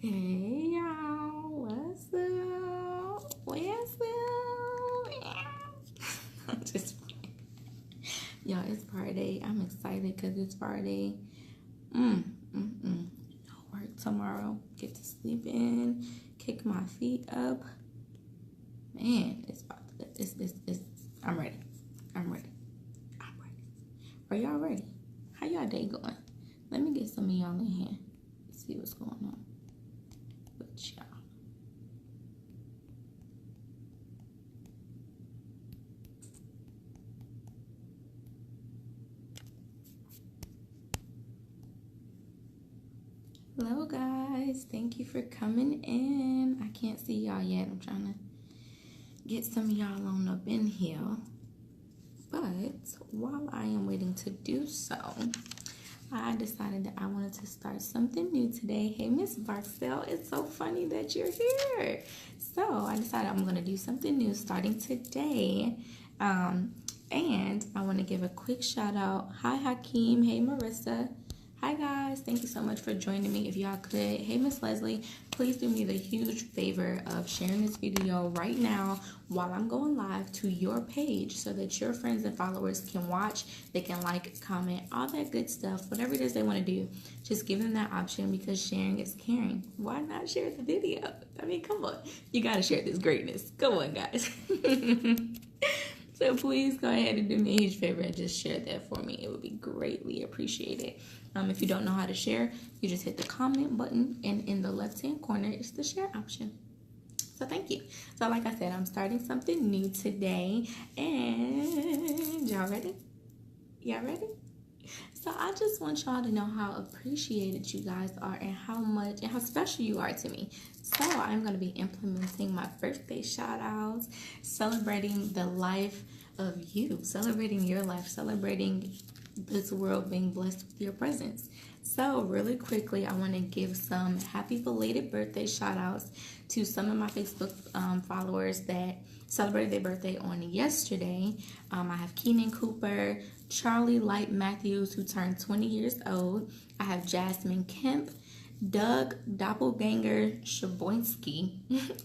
Hey y'all, what's up? What's up? I'm just playing. Y'all, it's Friday. I'm excited because it's Friday. No work tomorrow. Get to sleep in, kick my feet up. Man, it's about to, it's I'm ready. I'm ready. Are y'all ready? How y'all day going? Let me get some of y'all in here. See what's going on with y'all. Hello guys, thank you for coming in. I can't see y'all yet. I'm trying to get some of y'all on up in here. But while I am waiting to do so, I decided that I wanted to start something new today. Hey, Miss Barcel, it's so funny that you're here. So I decided I'm going to do something new starting today. And I want to give a quick shout out. Hi, Hakeem. Hey, Marissa. Hi, guys. Thank you so much for joining me. If y'all could, hey, Miss Leslie, please do me the huge favor of sharing this video right now while I'm going live to your page so that your friends and followers can watch. They can like, comment, all that good stuff, whatever it is they want to do. Just give them that option because sharing is caring. Why not share the video? I mean, come on. You got to share this greatness. Come on, guys. So please go ahead and do me a huge favor and just share that for me. It would be greatly appreciated. If you don't know how to share, you just hit the comment button, and in the left-hand corner is the share option. So thank you. So like I said, I'm starting something new today, and y'all ready? Y'all ready? So I just want y'all to know how appreciated you guys are and how much and how special you are to me. So I'm going to be implementing my birthday shout outs, celebrating the life of you, celebrating your life, celebrating this world being blessed with your presence. So really quickly, I want to give some happy belated birthday shout outs to some of my Facebook followers that celebrated their birthday on yesterday. I have Keenan Cooper, Charlie Light Matthews, who turned 20 years old. I have Jasmine Kemp, Doug Doppelganger Shaboinski,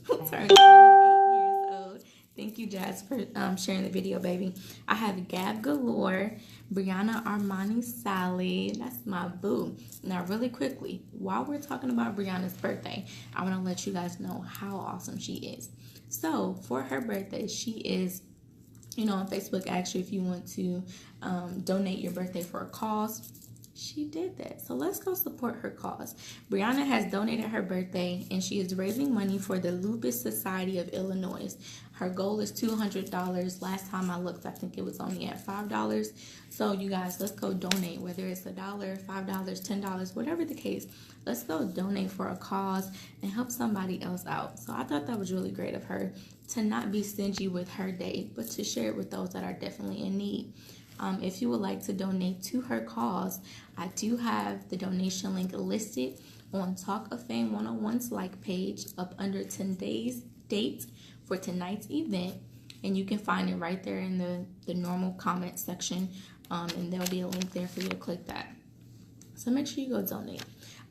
who turned 28 years old. Thank you, Jazz, for sharing the video, baby. I have Gab Galore, Brianna Armani Sally. That's my boo. Now, really quickly, while we're talking about Brianna's birthday, I want to let you guys know how awesome she is. So, for her birthday, she is, on Facebook, actually, if you want to donate your birthday for a cause, she did that. So let's go support her cause. Brianna has donated her birthday, and she is raising money for the Lupus Society of Illinois. Her goal is $200. Last time I looked, I think it was only at $5. So you guys, let's go donate, whether it's $1, $5, $10, whatever the case. Let's go donate for a cause and help somebody else out. So I thought that was really great of her to not be stingy with her day, but to share it with those that are definitely in need. If you would like to donate to her cause, I do have the donation link listed on Talk of Fame 101's like page up under 10 days date for tonight's event, and you can find it right there in the normal comment section, and there'll be a link there for you to click that. So make sure you go donate.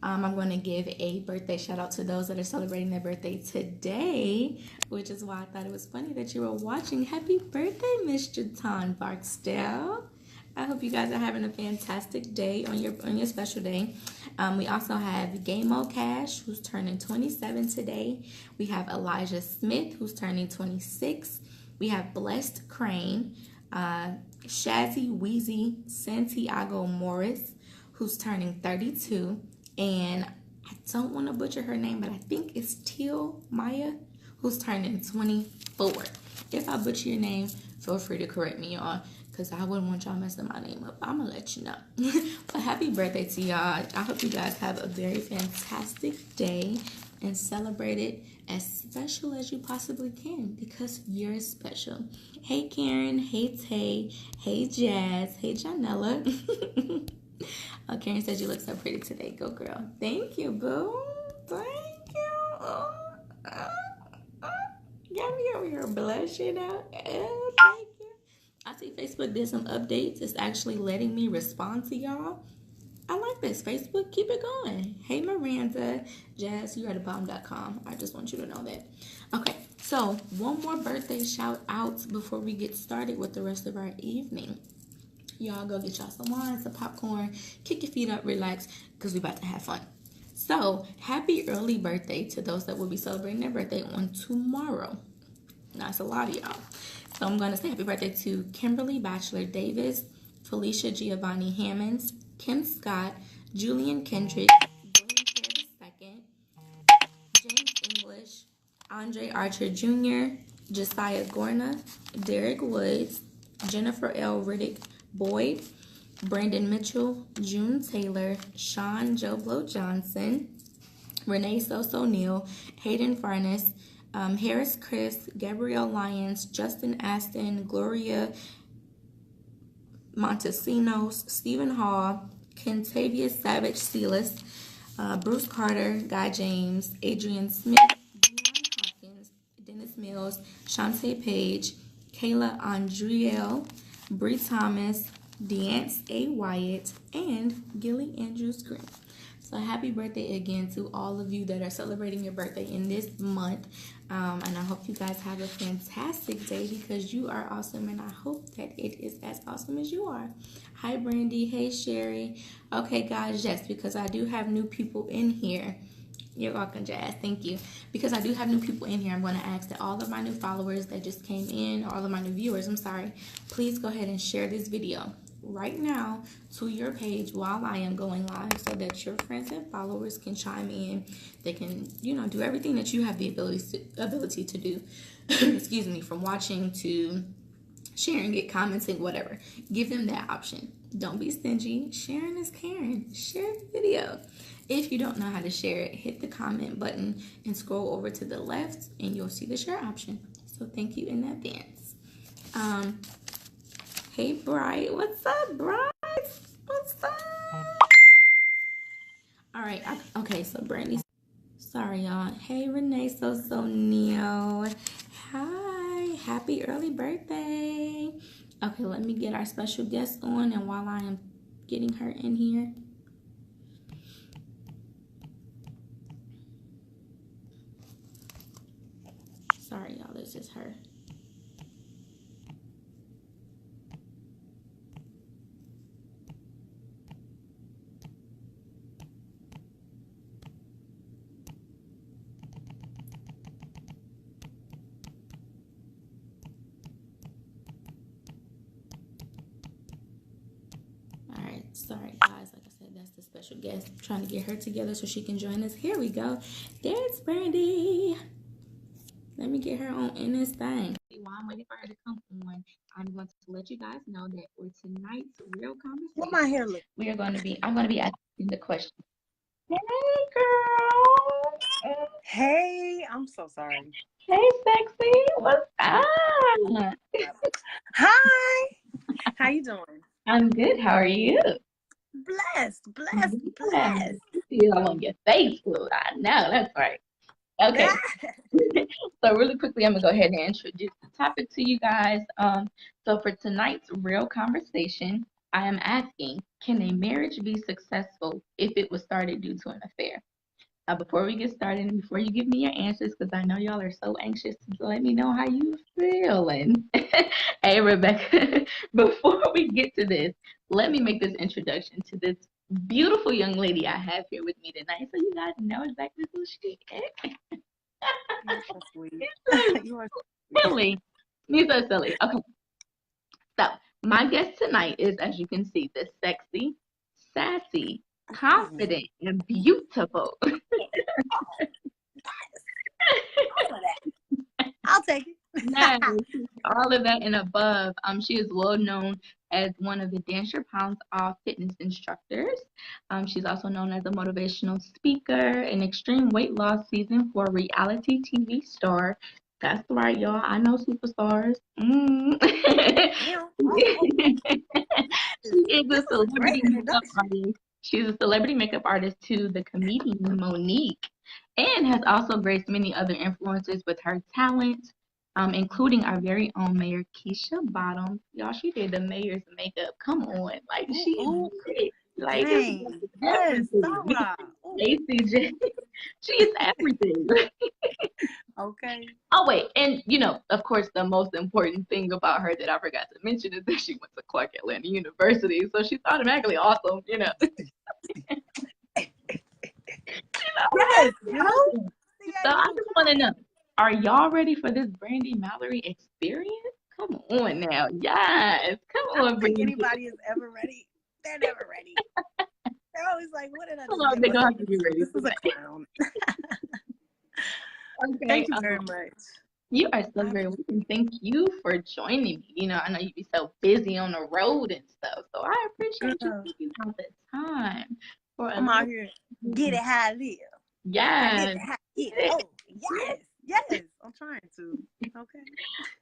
I'm going to give a birthday shout out to those that are celebrating their birthday today, which is why I thought it was funny that you were watching. Happy birthday, Miss Jatan Barksdale. I hope you guys are having a fantastic day on your special day. We also have Game-O Cash, who's turning 27 today. We have Elijah Smith, who's turning 26. We have Blessed Crane, Shazzy Wheezy Santiago Morris, who's turning 32. And I don't want to butcher her name, but I think it's Teal Maya, who's turning 24. If I butcher your name, feel free to correct me, y'all, because I wouldn't want y'all messing my name up. I'm going to let you know. But happy birthday to y'all. I hope you guys have a very fantastic day and celebrate it as special as you possibly can, because you're special. Hey, Karen. Hey, Tay. Hey, Jazz. Hey, Janella. Oh, Karen says you look so pretty today. Go, girl. Thank you, boo. Thank you. Got me over here blushing out. Oh, thank you. I see Facebook did some updates. It's actually letting me respond to y'all. I like purpose. Facebook, keep it going. Hey, Miranda, Jazz, you are the bomb.com. I just want you to know that. Okay, so one more birthday shout out before we get started with the rest of our evening. Y'all go get y'all some wine, some popcorn, kick your feet up, relax, because we about to have fun. So, happy early birthday to those that will be celebrating their birthday on tomorrow. Now, it's a lot of y'all. So, I'm going to say happy birthday to Kimberly Batchelor Davis, Felicia Giovanni Hammonds, Kim Scott, Julian Kendrick, William Kerr II, James English, Andre Archer Jr., Josiah Gorna, Derek Woods, Jennifer L. Riddick Boyd, Brandon Mitchell, June Taylor, Sean Joe Blow Johnson, Renee Soso Neal, Hayden Farnes, Harris Chris, Gabrielle Lyons, Justin Aston, Gloria Montesinos, Stephen Hall, Kentavious Savage Silas, Bruce Carter, Guy James, Adrian Smith, Dion Hopkins, Dennis Mills, Shantae Page, Kayla Andriel, Bree Thomas, Deance A. Wyatt, and Gilly Andrews Green. So happy birthday again to all of you that are celebrating your birthday in this month. And I hope you guys have a fantastic day because you are awesome. And I hope that it is as awesome as you are. Hi, Brandi. Hey, Sherry. Okay, guys, yes, because I do have new people in here. You're welcome, Jazz. Thank you. Because I do have new people in here, I'm going to ask that all of my new followers that just came in, or all of my new viewers, I'm sorry, please go ahead and share this video right now to your page while I am going live so that your friends and followers can chime in. They can, do everything that you have the ability to do. Excuse me, from watching to sharing it, commenting, whatever. Give them that option. Don't be stingy. Sharing is caring. Share the video. If you don't know how to share it, hit the comment button and scroll over to the left and you'll see the share option. So thank you in advance. Hey, Bright. What's up, Bright? What's up? All right. Okay, so Brandi. Sorry, y'all. Hey, Renee Soso Neo. Hi. Happy early birthday. Okay, let me get our special guest on, and while I am getting her in here. Sorry, y'all. This is her. Sorry, guys. Like I said, that's the special guest. I'm trying to get her together so she can join us. Here we go. There's Brandi. Let me get her on in this thing. While I'm waiting for her to come on, I'm going to let you guys know that for tonight's real conversation, what my hair look? I'm going to be asking the question. Hey, girl. Hey, I'm so sorry. Hey, sexy. What's up? Hi. How you doing? I'm good. How are you? Blessed. I'm on your face, Lou. I know. That's right. Okay. So really quickly, I'm going to go ahead and introduce the topic to you guys. So for tonight's real conversation, I am asking, can a marriage be successful if it was started due to an affair? Before we get started and before you give me your answers, because I know y'all are so anxious to let me know how you feeling. Hey, Rebecca, before we get to this, let me make this introduction to this beautiful young lady I have here with me tonight so you guys know exactly who she is. You're so sweet. You are silly. You're so silly. Okay. So, my guest tonight is, as you can see, the sexy, sassy, confident, and beautiful. All of that. I'll take it. Nice. All of that and above. She is well known as one of the Dancer Pounds Off fitness instructors. She's also known as a motivational speaker, an extreme weight loss season for reality TV star. That's right, y'all. I know superstars. She is a celebrity makeup artist. She's a celebrity makeup artist to the comedian Monique, and has also graced many other influencers with her talent, including our very own Mayor Keisha Bottoms. Y'all, she did the mayor's makeup. Come on, like she Like, Dang. Yes, Sarah. Ooh. ACJ. She is everything. Okay. Oh, wait. And, of course, the most important thing about her that I forgot to mention is that she went to Clark Atlanta University. So she's automatically awesome, Yes, So you. I just want to know, are y'all ready for this Brandi Mallory experience? Come on now. Yes. Come I on, don't think Brandi. anybody is ever ready. They're never ready. They're always like, what did I Come just on, get they're going to myself have to be into? ready This for is a that. clown. Okay. Thank you very much. You are so very welcome. Thank you for joining me. I know you'd be so busy on the road and stuff, so I appreciate you taking out the time for a I'm out here. Get it how I live. I get Yes. it how I get it. Oh, yes. Yes. I'm trying to. Okay.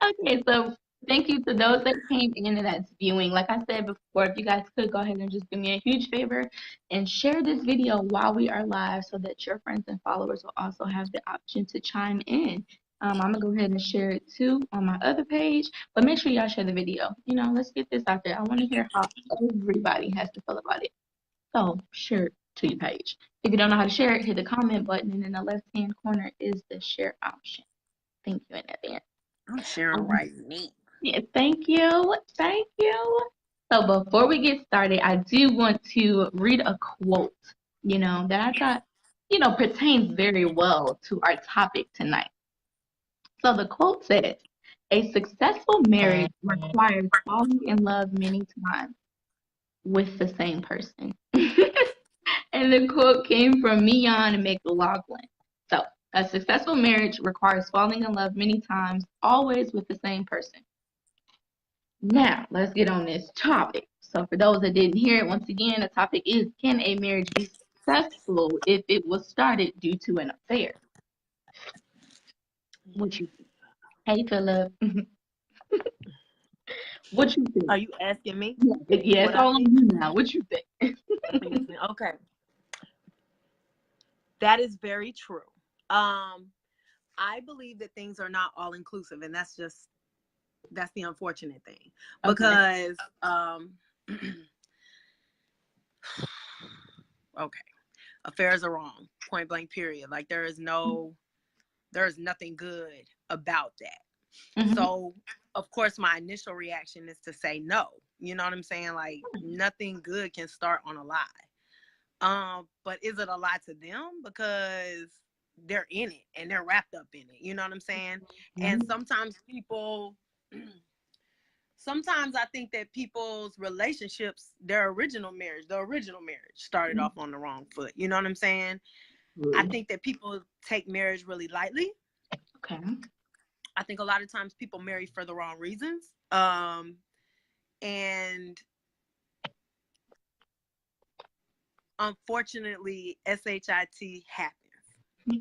Okay, so thank you to those that came in and that's viewing. Like I said before, if you guys could go ahead and just do me a huge favor and share this video while we are live so that your friends and followers will also have the option to chime in. I'm going to go ahead and share it too on my other page, but make sure y'all share the video. Let's get this out there. I want to hear how everybody has to feel about it. So share it to your page. If you don't know how to share it, hit the comment button, and in the left-hand corner is the share option. Thank you in advance. I'm sharing right now. Yeah, thank you. Thank you. So before we get started, I do want to read a quote, that I thought, pertains very well to our topic tonight. So the quote says, a successful marriage requires falling in love many times with the same person. And the quote came from Mian McLaughlin. So a successful marriage requires falling in love many times, always with the same person. Now, let's get on this topic. So for those that didn't hear it, once again, the topic is, can a marriage be successful if it was started due to an affair? What you think? Hey, Philip. What you think? Are you asking me? Yeah, it's all on you now. What you think? Okay. That is very true. I believe that things are not all inclusive, and that's the unfortunate thing. Because okay, affairs are wrong. Point blank period. Like there is nothing good about that. Mm-hmm. So of course my initial reaction is to say no. You know what I'm saying? Like nothing good can start on a lie. But is it a lie to them? Because they're in it and they're wrapped up in it. You know what I'm saying? Mm-hmm. And sometimes I think that people's relationships, the original marriage started off on the wrong foot. You know what I'm saying? Really? I think that people take marriage really lightly. Okay. I think a lot of times people marry for the wrong reasons. And unfortunately, SHIT happens.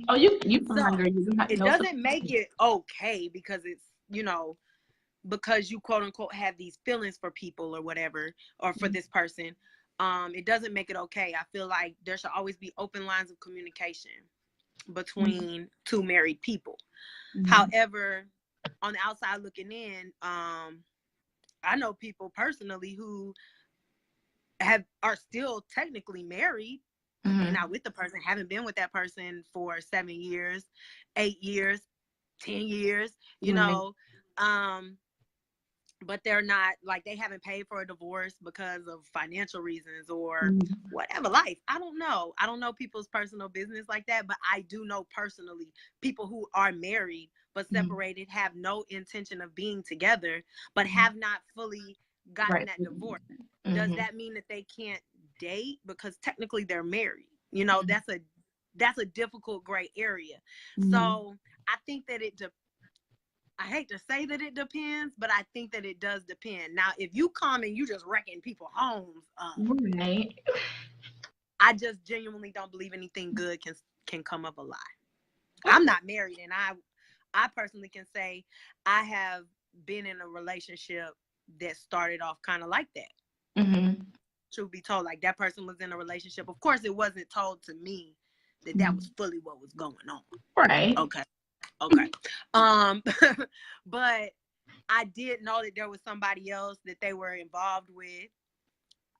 Oh, you fine, it doesn't make it okay because it's, because you quote unquote have these feelings for people or whatever, or for this person. It doesn't make it okay. I feel like there should always be open lines of communication between two married people. However, on the outside looking in, I know people personally who are still technically married. They're not with the person, haven't been with that person for 7 years, 8 years, 10 years, but they're not, like, they haven't paid for a divorce because of financial reasons or whatever. Life, I don't know people's personal business like that, but I do know personally people who are married but separated, have no intention of being together, but have not fully gotten that divorce. Does that mean that they can't date? Because technically they're married. That's a difficult gray area. So I think that I hate to say that it depends, but I think that it does depend. Now, if you come and you just wrecking people's homes up, right, I just genuinely don't believe anything good can come of a lie. I'm not married, and I personally can say I have been in a relationship that started off kind of like that. Truth be told, like that person was in a relationship. Of course, it wasn't told to me that was fully what was going on. Right. Okay. But I did know that there was somebody else that they were involved with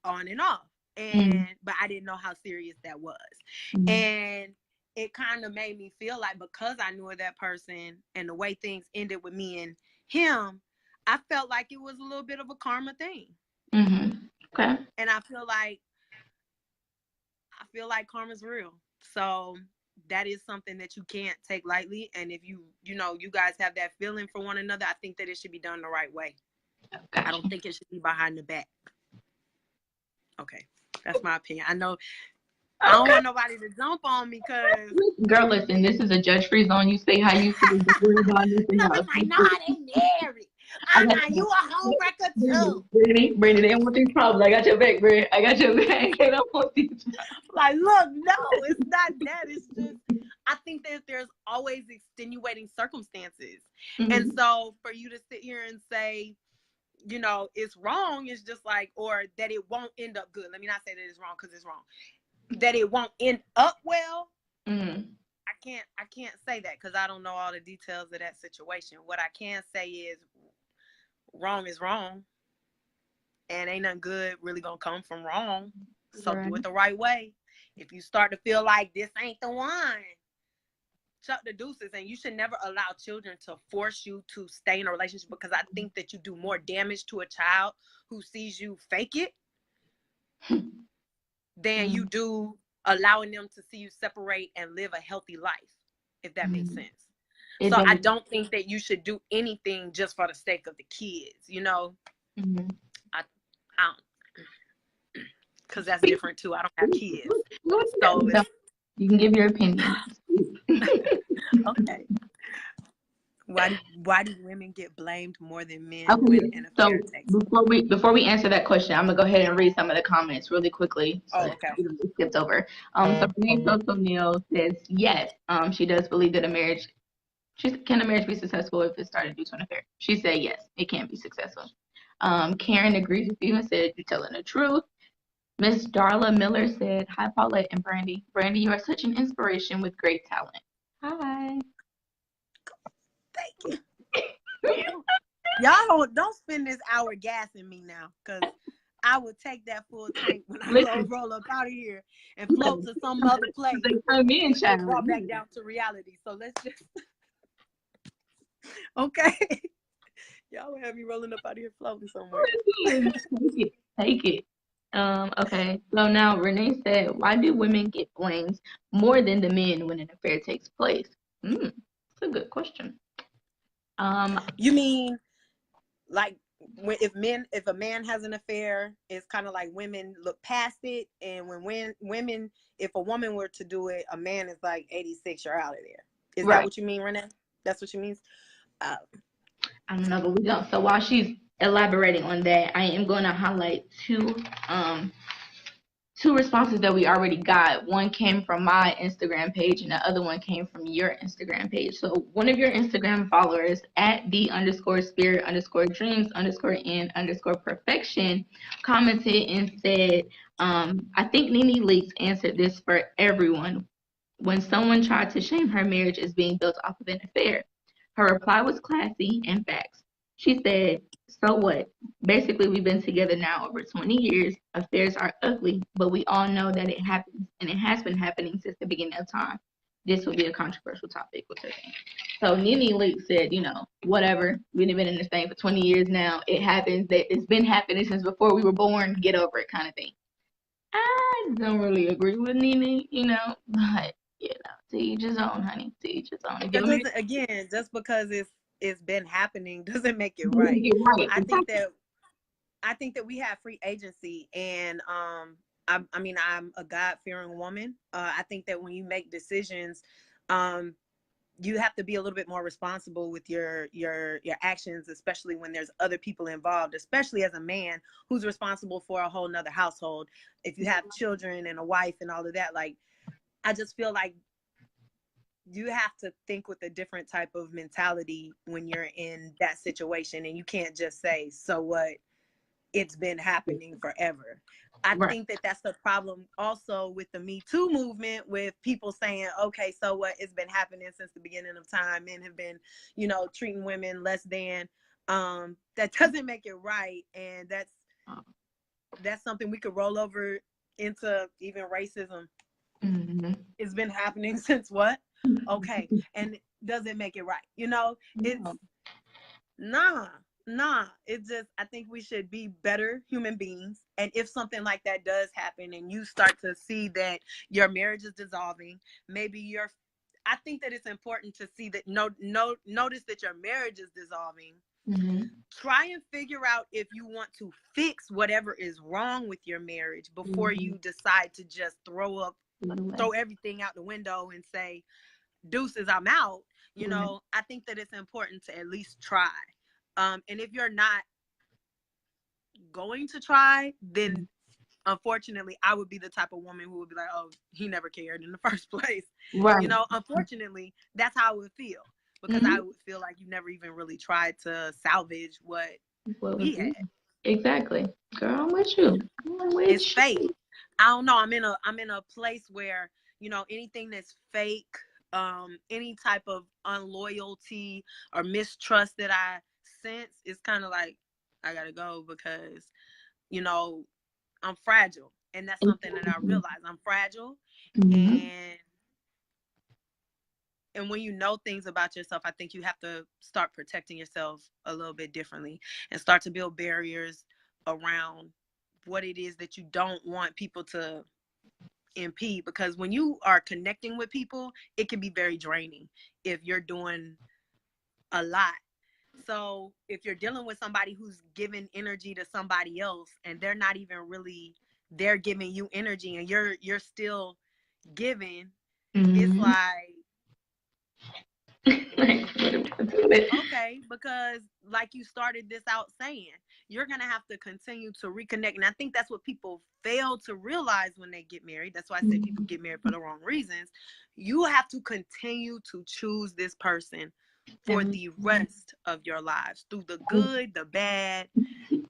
on and off. but I didn't know how serious that was. Mm-hmm. And it kind of made me feel like, because I knew that person and the way things ended with me and him, I felt like it was a little bit of a karma thing. Okay. And I feel like karma's real. So that is something that you can't take lightly. And if you guys have that feeling for one another, I think that it should be done the right way. Gotcha. I don't think it should be behind the back. Okay. That's my opinion. I know I don't want nobody to jump on me, because girl, listen, this is a judge-free zone. You say how you feel. Don't worry about anything else. like, no, they married. You a home wrecker too. Brandi, they don't want these problems. I got your back, Brandi. I got your back. They don't want these problems. Like, look, no, it's not that. It's just, I think that there's always extenuating circumstances. And so for you to sit here and say, it's wrong, it's just like, or that it won't end up good. Let me not say that it's wrong, because it's wrong. That it won't end up well. I can't say that, because I don't know all the details of that situation. What I can say is wrong is wrong, and ain't nothing good really gonna come from wrong. So do it the right way. If you start to feel like this ain't the one, chuck the deuces. And you should never allow children to force you to stay in a relationship, because I think that you do more damage to a child who sees you fake it than you do allowing them to see you separate and live a healthy life, if that makes sense. So I don't think that you should do anything just for the sake of the kids, I don't, because that's different too. I don't have kids, so you can give your opinion. Okay. Why do women get blamed more than men when an affair takes place? Before we answer that question, I'm gonna go ahead and read some of the comments really quickly. So okay. We skipped over. So Renee O'Neill says yes. She does believe that a marriage be successful if it started due to an affair? She said yes, it can be successful. Karen agrees with you and said you're telling the truth. Miss Darla Miller said, hi, Paulette and Brandi. Brandi, you are such an inspiration with great talent. Hi. Thank you. Y'all don't spend this hour gassing me now, because I would take that full tank when I roll up out of here and float to some other place and walk back down to reality. So let's just okay. Y'all will have me rolling up out of here floating somewhere. Take it. Okay. So now Renee said, why do women get blamed more than the men when an affair takes place? That's a good question. You mean like if a man has an affair, it's kind of like women look past it, and when women, if a woman were to do it, a man is like 86, you're out of there. Is that what you mean, Renee? That's what you mean? I don't know, but we don't. So while she's elaborating on that, I am going to highlight two responses that we already got. One came from my Instagram page, and the other one came from your Instagram page. So one of your Instagram followers at @the_spirit_dreams_n_perfection commented and said, I think Nene Leakes answered this for everyone when someone tried to shame her marriage as being built off of an affair. Her reply was classy and facts. She said, so what? Basically, we've been together now over 20 years. Affairs are ugly, but we all know that it happens, and it has been happening since the beginning of time. This will be a controversial topic with her thing. So Nene Leakes said, whatever. We've been in this thing for 20 years now. It happens. It's been happening since before we were born. Get over it, kind of thing. I don't really agree with Nene, but to each his own, honey. To each his own. Again, just because it's been happening doesn't make it right. I think that we have free agency, and I mean, I'm a God-fearing woman. I think that when you make decisions, you have to be a little bit more responsible with your actions, especially when there's other people involved, especially as a man who's responsible for a whole nother household. If you have children and a wife and all of that, like, I just feel like you have to think with a different type of mentality when you're in that situation, and you can't just say, so what? It's been happening forever. I think that that's the problem also with the Me Too movement, with people saying, okay, so what? It's been happening since the beginning of time. Men have been, treating women less than. That doesn't make it right. And that's something we could roll over into even racism. Mm-hmm. It's been happening since what? Okay. And does it make it right? You know, it's No. nah. It's just, I think we should be better human beings. And if something like that does happen and you start to see that your marriage is dissolving, maybe I think that it's important to see that notice that your marriage is dissolving. Mm-hmm. Try and figure out if you want to fix whatever is wrong with your marriage before you decide to just throw everything out the window and say, deuces, I'm out. You know, I think that it's important to at least try. And if you're not going to try, then unfortunately, I would be the type of woman who would be like, oh, he never cared in the first place. Right. You know, unfortunately, that's how I would feel, because I would feel like you never even really tried to salvage what he had. Exactly. Girl, I'm with you. It's fake. I don't know. I'm in a place where, you know, anything that's fake, any type of unloyalty or mistrust that I sense is kind of like, I gotta go, because, you know, I'm fragile. And that's something that I realize. I'm fragile. And when you know things about yourself, I think you have to start protecting yourself a little bit differently and start to build barriers around what it is that you don't want people to impede. Because when you are connecting with people, it can be very draining if you're doing a lot. So if you're dealing with somebody who's giving energy to somebody else and they're not even really, they're giving you energy and you're still giving, it's like, okay, because like you started this out saying, you're going to have to continue to reconnect. And I think that's what people fail to realize when they get married. That's why I say people get married for the wrong reasons. You have to continue to choose this person for the rest of your lives, through the good, the bad,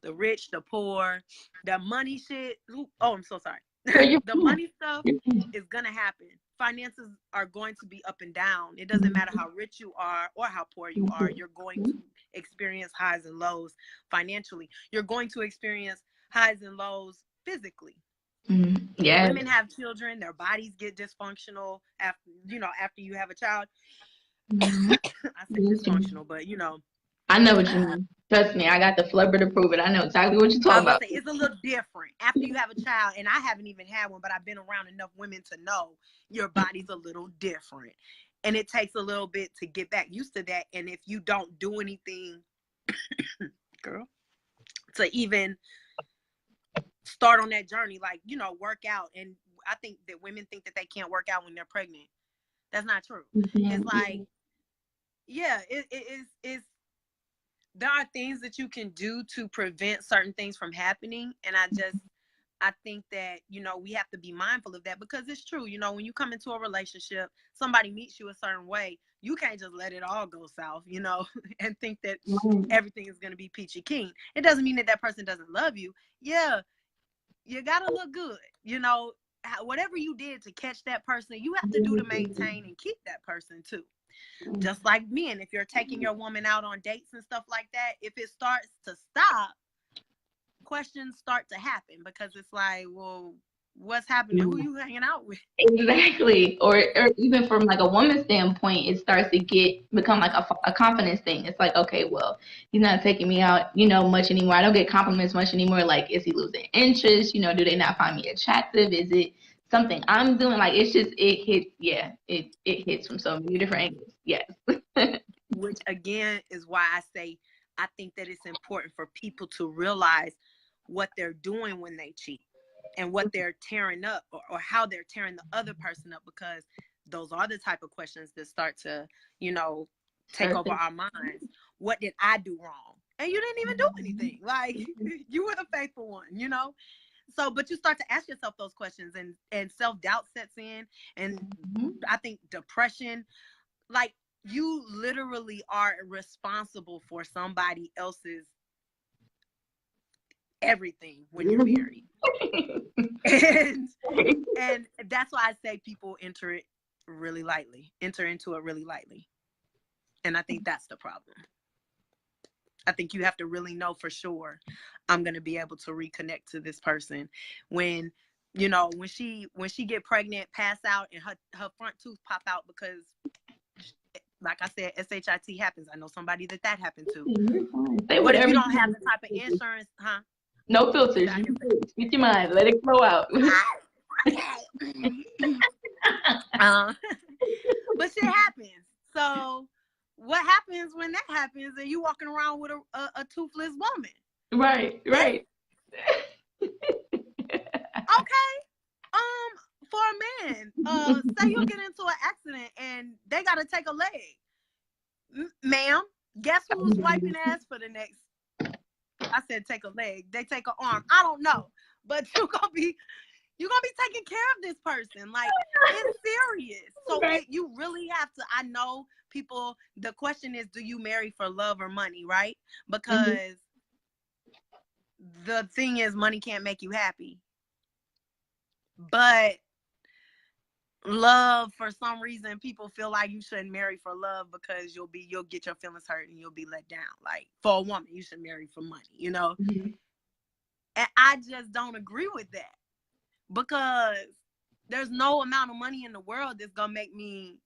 the rich, the poor, the money shit. Oh, I'm so sorry. The money stuff is going to happen. Finances are going to be up and down. It doesn't matter how rich you are or how poor you are. You're going to experience highs and lows financially. You're going to experience highs and lows physically. Yeah. Women have children, their bodies get dysfunctional after you have a child. I say dysfunctional, but you know. I know what you mean. Trust me, I got the flubber to prove it. I know exactly what you're talking about. It's a little different after you have a child, and I haven't even had one, but I've been around enough women to know your body's a little different, and it takes a little bit to get back used to that. And if you don't do anything, girl, to even start on that journey, like, you know, work out. And I think that women think that they can't work out when they're pregnant. That's not true. It's like, yeah, it's there are things that you can do to prevent certain things from happening. And I think that, you know, we have to be mindful of that, because it's true. You know, when you come into a relationship, somebody meets you a certain way, you can't just let it all go south, you know, and think that everything is going to be peachy keen. It doesn't mean that that person doesn't love you. Yeah, you got to look good. You know, whatever you did to catch that person, you have to do to maintain and keep that person too. Just like men, if you're taking your woman out on dates and stuff like that, if it starts to stop, questions start to happen, because it's like, well, what's happening? Who you hanging out with? Exactly. Or even from like a woman's standpoint, it starts to become like a confidence thing. It's like, okay, well, he's not taking me out, you know, much anymore. I don't get compliments much anymore. Like, is he losing interest? You know, do they not find me attractive? Is it something I'm doing? Like, it's just, it hits, it hits from so many different angles. Yes. Which again is why I say, I think that it's important for people to realize what they're doing when they cheat, and what they're tearing up, or how they're tearing the other person up, because those are the type of questions that start to, you know, take over our minds. What did I do wrong? And you didn't even do anything. Like, you were the faithful one, you know? So, but you start to ask yourself those questions, and self-doubt sets in. And I think depression, like, you literally are responsible for somebody else's everything when you're married. and that's why I say people enter into it really lightly. And I think that's the problem. I think you have to really know for sure, I'm going to be able to reconnect to this person when you know, when she get pregnant, pass out, and her front tooth pop out because, like I said, SHIT happens. I know somebody that happened to. You're fine. Say But if whatever you don't have the type of insurance, no filters. You speak your mind. Let it flow out. But shit happens. So what happens when that happens and you walking around with a toothless woman? Right. Okay. For a man, say you get into an accident and they gotta take a leg. Ma'am, guess who's wiping ass for the next? I said take a leg. They take an arm. I don't know, but you're gonna be taking care of this person. Like, it's serious. So you really have to. I know people. The question is, do you marry for love or money, right? Because the thing is, money can't make you happy, but love, for some reason, people feel like you shouldn't marry for love because you'll get your feelings hurt and you'll be let down. Like, for a woman, you should marry for money, you know? And I just don't agree with that, because there's no amount of money in the world that's gonna make me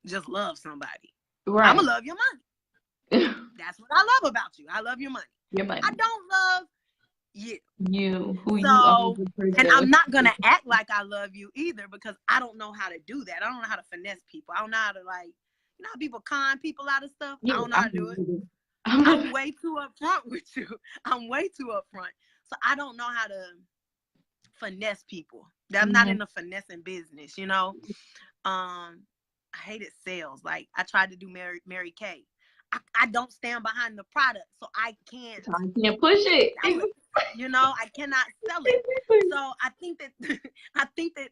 just love somebody. Right. I'm gonna love your money. That's what I love about you. I love your money. Your money. I don't love who you are. And I'm not gonna act like I love you either, because I don't know how to do that. I don't know how to finesse people. I don't know how to, like, you know how people con people out of stuff? I don't know how to do it. I'm way too upfront with you. I'm way too upfront. So I don't know how to finesse people. I'm not in the finessing business, you know. I hated sales. Like, I tried to do Mary Kay. I don't stand behind the product, so I can't push it. You know, I cannot sell it. So I think that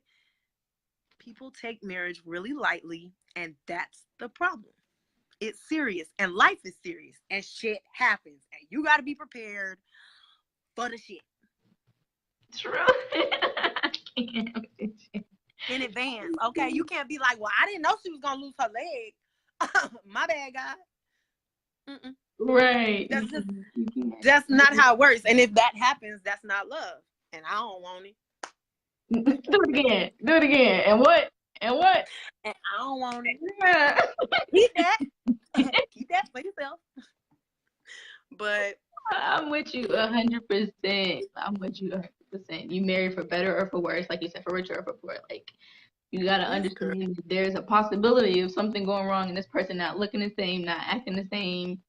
people take marriage really lightly, and that's the problem. It's serious, and life is serious, and shit happens, and you got to be prepared for the shit. True. In advance, okay? You can't be like, well, I didn't know she was gonna lose her leg. My bad, guy. Right. That's not how it works. And if that happens, that's not love. And I don't want it. Do it again. And what? And I don't want it. Yeah. Keep that for yourself. But I'm with you 100%. I'm with you 100%. You marry for better or for worse, like you said, for richer or for poor. Like, you gotta understand that there's a possibility of something going wrong and this person not looking the same, not acting the same,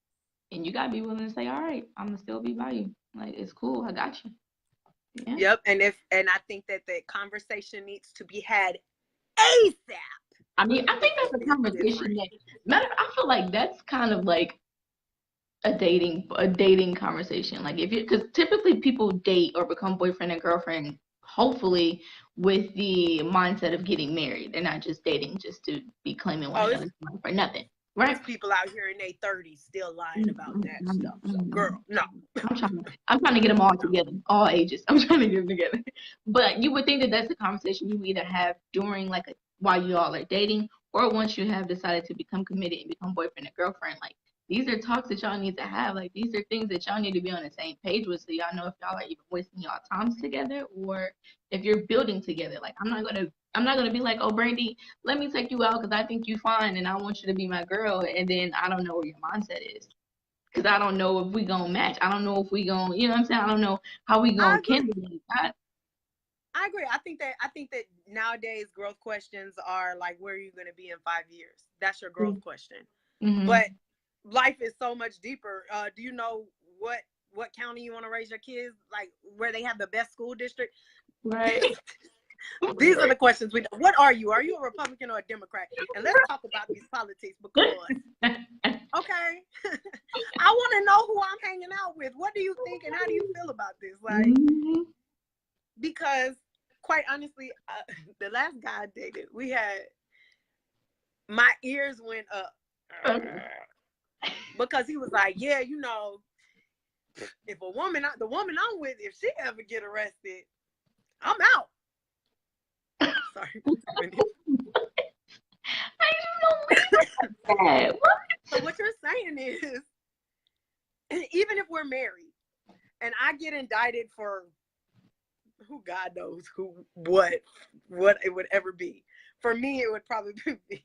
and you gotta be willing to say, all right, I'm gonna still be by you. Like, it's cool, I got you. Yeah. Yep. And I think that the conversation needs to be had ASAP. I mean, I think that's a conversation I feel like that's kind of like a dating conversation. Like, because typically people date or become boyfriend and girlfriend, hopefully with the mindset of getting married. They're not just dating just to be claiming one another for nothing. Right? There's people out here in their 30s still lying about that stuff. So, girl, no. I'm trying to get them all together, all ages. I'm trying to get them together. But you would think that that's a conversation you either have during, while you all are dating, or once you have decided to become committed and become boyfriend and girlfriend. Like, these are talks that y'all need to have. Like, these are things that y'all need to be on the same page with, so y'all know if y'all are even wasting y'all times together or if you're building together. Like, I'm not gonna be like, oh, Brandi, let me take you out because I think you fine and I want you to be my girl, and then I don't know where your mindset is, because I don't know if we gonna match. I don't know if we gonna, you know what I'm saying? I don't know how we gonna kindle. I agree. I think that nowadays growth questions are like, where are you gonna be in 5 years? That's your growth question. But life is so much deeper. Do you know what county you want to raise your kids? Like, where they have the best school district? Right. These are the questions what are you? Are you a Republican or a Democrat? And let's talk about these politics, because okay. I want to know who I'm hanging out with. What do you think and how do you feel about this? Like, because quite honestly, the last guy I dated, my ears went up. Because he was like, yeah, you know, if the woman I'm with, if she ever get arrested, I'm out. Sorry. So what you're saying is, even if we're married and I get indicted for who God knows what it would ever be. For me, it would probably be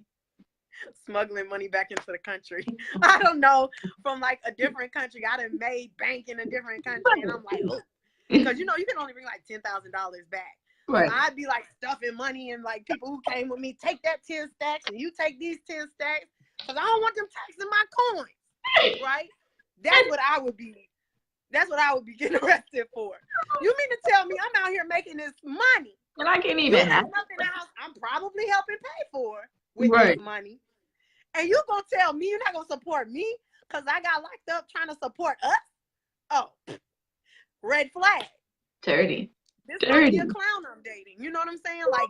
smuggling money back into the country. I don't know, from like a different country. I done made bank in a different country, and I'm like, oh, because you can only bring like $10,000 back. Right. So I'd be like stuffing money, and like people who came with me, take that 10 stacks, and you take these 10 stacks, because I don't want them taxing my coins, right? That's what I would be. That's what I would be getting arrested for. You mean to tell me I'm out here making this money? And I can't even have nothing else I'm probably helping pay for with this money. And you gonna tell me you're not gonna support me because I got locked up trying to support us? Oh, red flag. Dirty. This might be a clown I'm dating. You know what I'm saying? Like,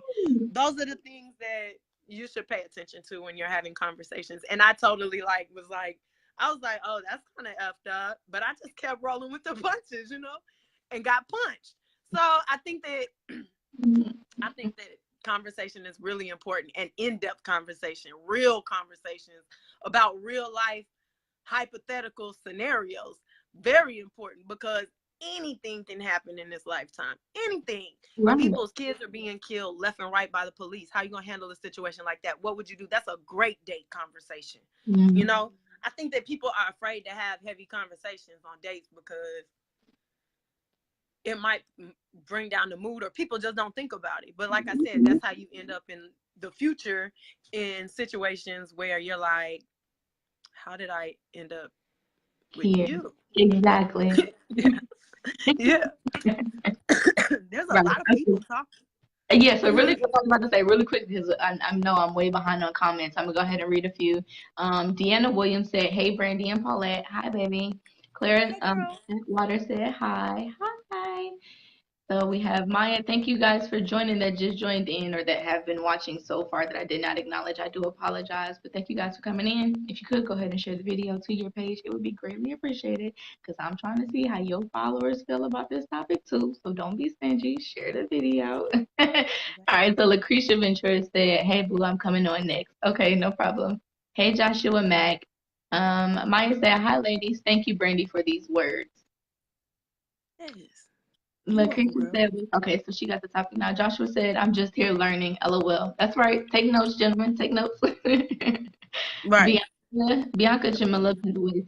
those are the things that you should pay attention to when you're having conversations. And I totally I was like, oh, that's kind of effed up. But I just kept rolling with the punches, and got punched. So I think that conversation is really important, and in-depth conversation, real conversations about real life hypothetical scenarios. Very important, because anything can happen in this lifetime. Anything. Right. People's kids are being killed left and right by the police. How are you going to handle a situation like that? What would you do? That's a great date conversation. Mm-hmm. I think that people are afraid to have heavy conversations on dates because it might bring down the mood, or people just don't think about it. But like I said, that's how you end up in the future in situations where you're like, how did I end up with you? Exactly. Yeah. There's a lot of people talking. Yeah, so really quick, I was about to say really quick, because I know I'm way behind on comments. I'm going to go ahead and read a few. Deanna Williams said, hey, Brandi and Paulette. Hi, baby. Claire Water said, hi. Hi. So we have Maya. Thank you guys for joining that just joined in, or that have been watching so far that I did not acknowledge. I do apologize, but thank you guys for coming in. If you could go ahead and share the video to your page, it would be greatly appreciated, because I'm trying to see how your followers feel about this topic too. So don't be stingy. Share the video. All right. So Lucretia Ventura said, hey, boo, I'm coming on next. Okay, no problem. Hey, Joshua Mack. Maya said, hi, ladies. Thank you, Brandi, for these words. Yes. Lucretia said, okay, so she got the topic now. Joshua said, I'm just here learning. LOL. That's right. Take notes, gentlemen. Take notes. Right. Bianca Jamila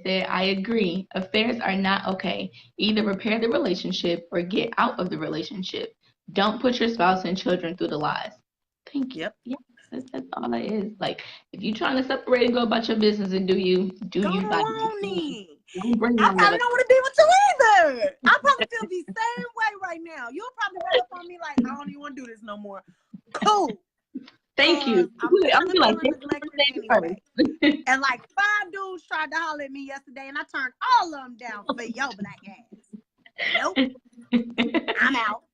said, I agree. Affairs are not okay. Either repair the relationship or get out of the relationship. Don't put your spouse and children through the lies. Thank you. Yep. Yes, that's all it is. Like, if you're trying to separate and go about your business and do you. I probably don't want to be with you either. I probably feel the same way right now. You'll probably run up on me like, I don't even want to do this no more. Cool. Thank you. I'm like, anyway. And like 5 dudes tried to holler at me yesterday, and I turned all of them down for your black ass. Nope. I'm out.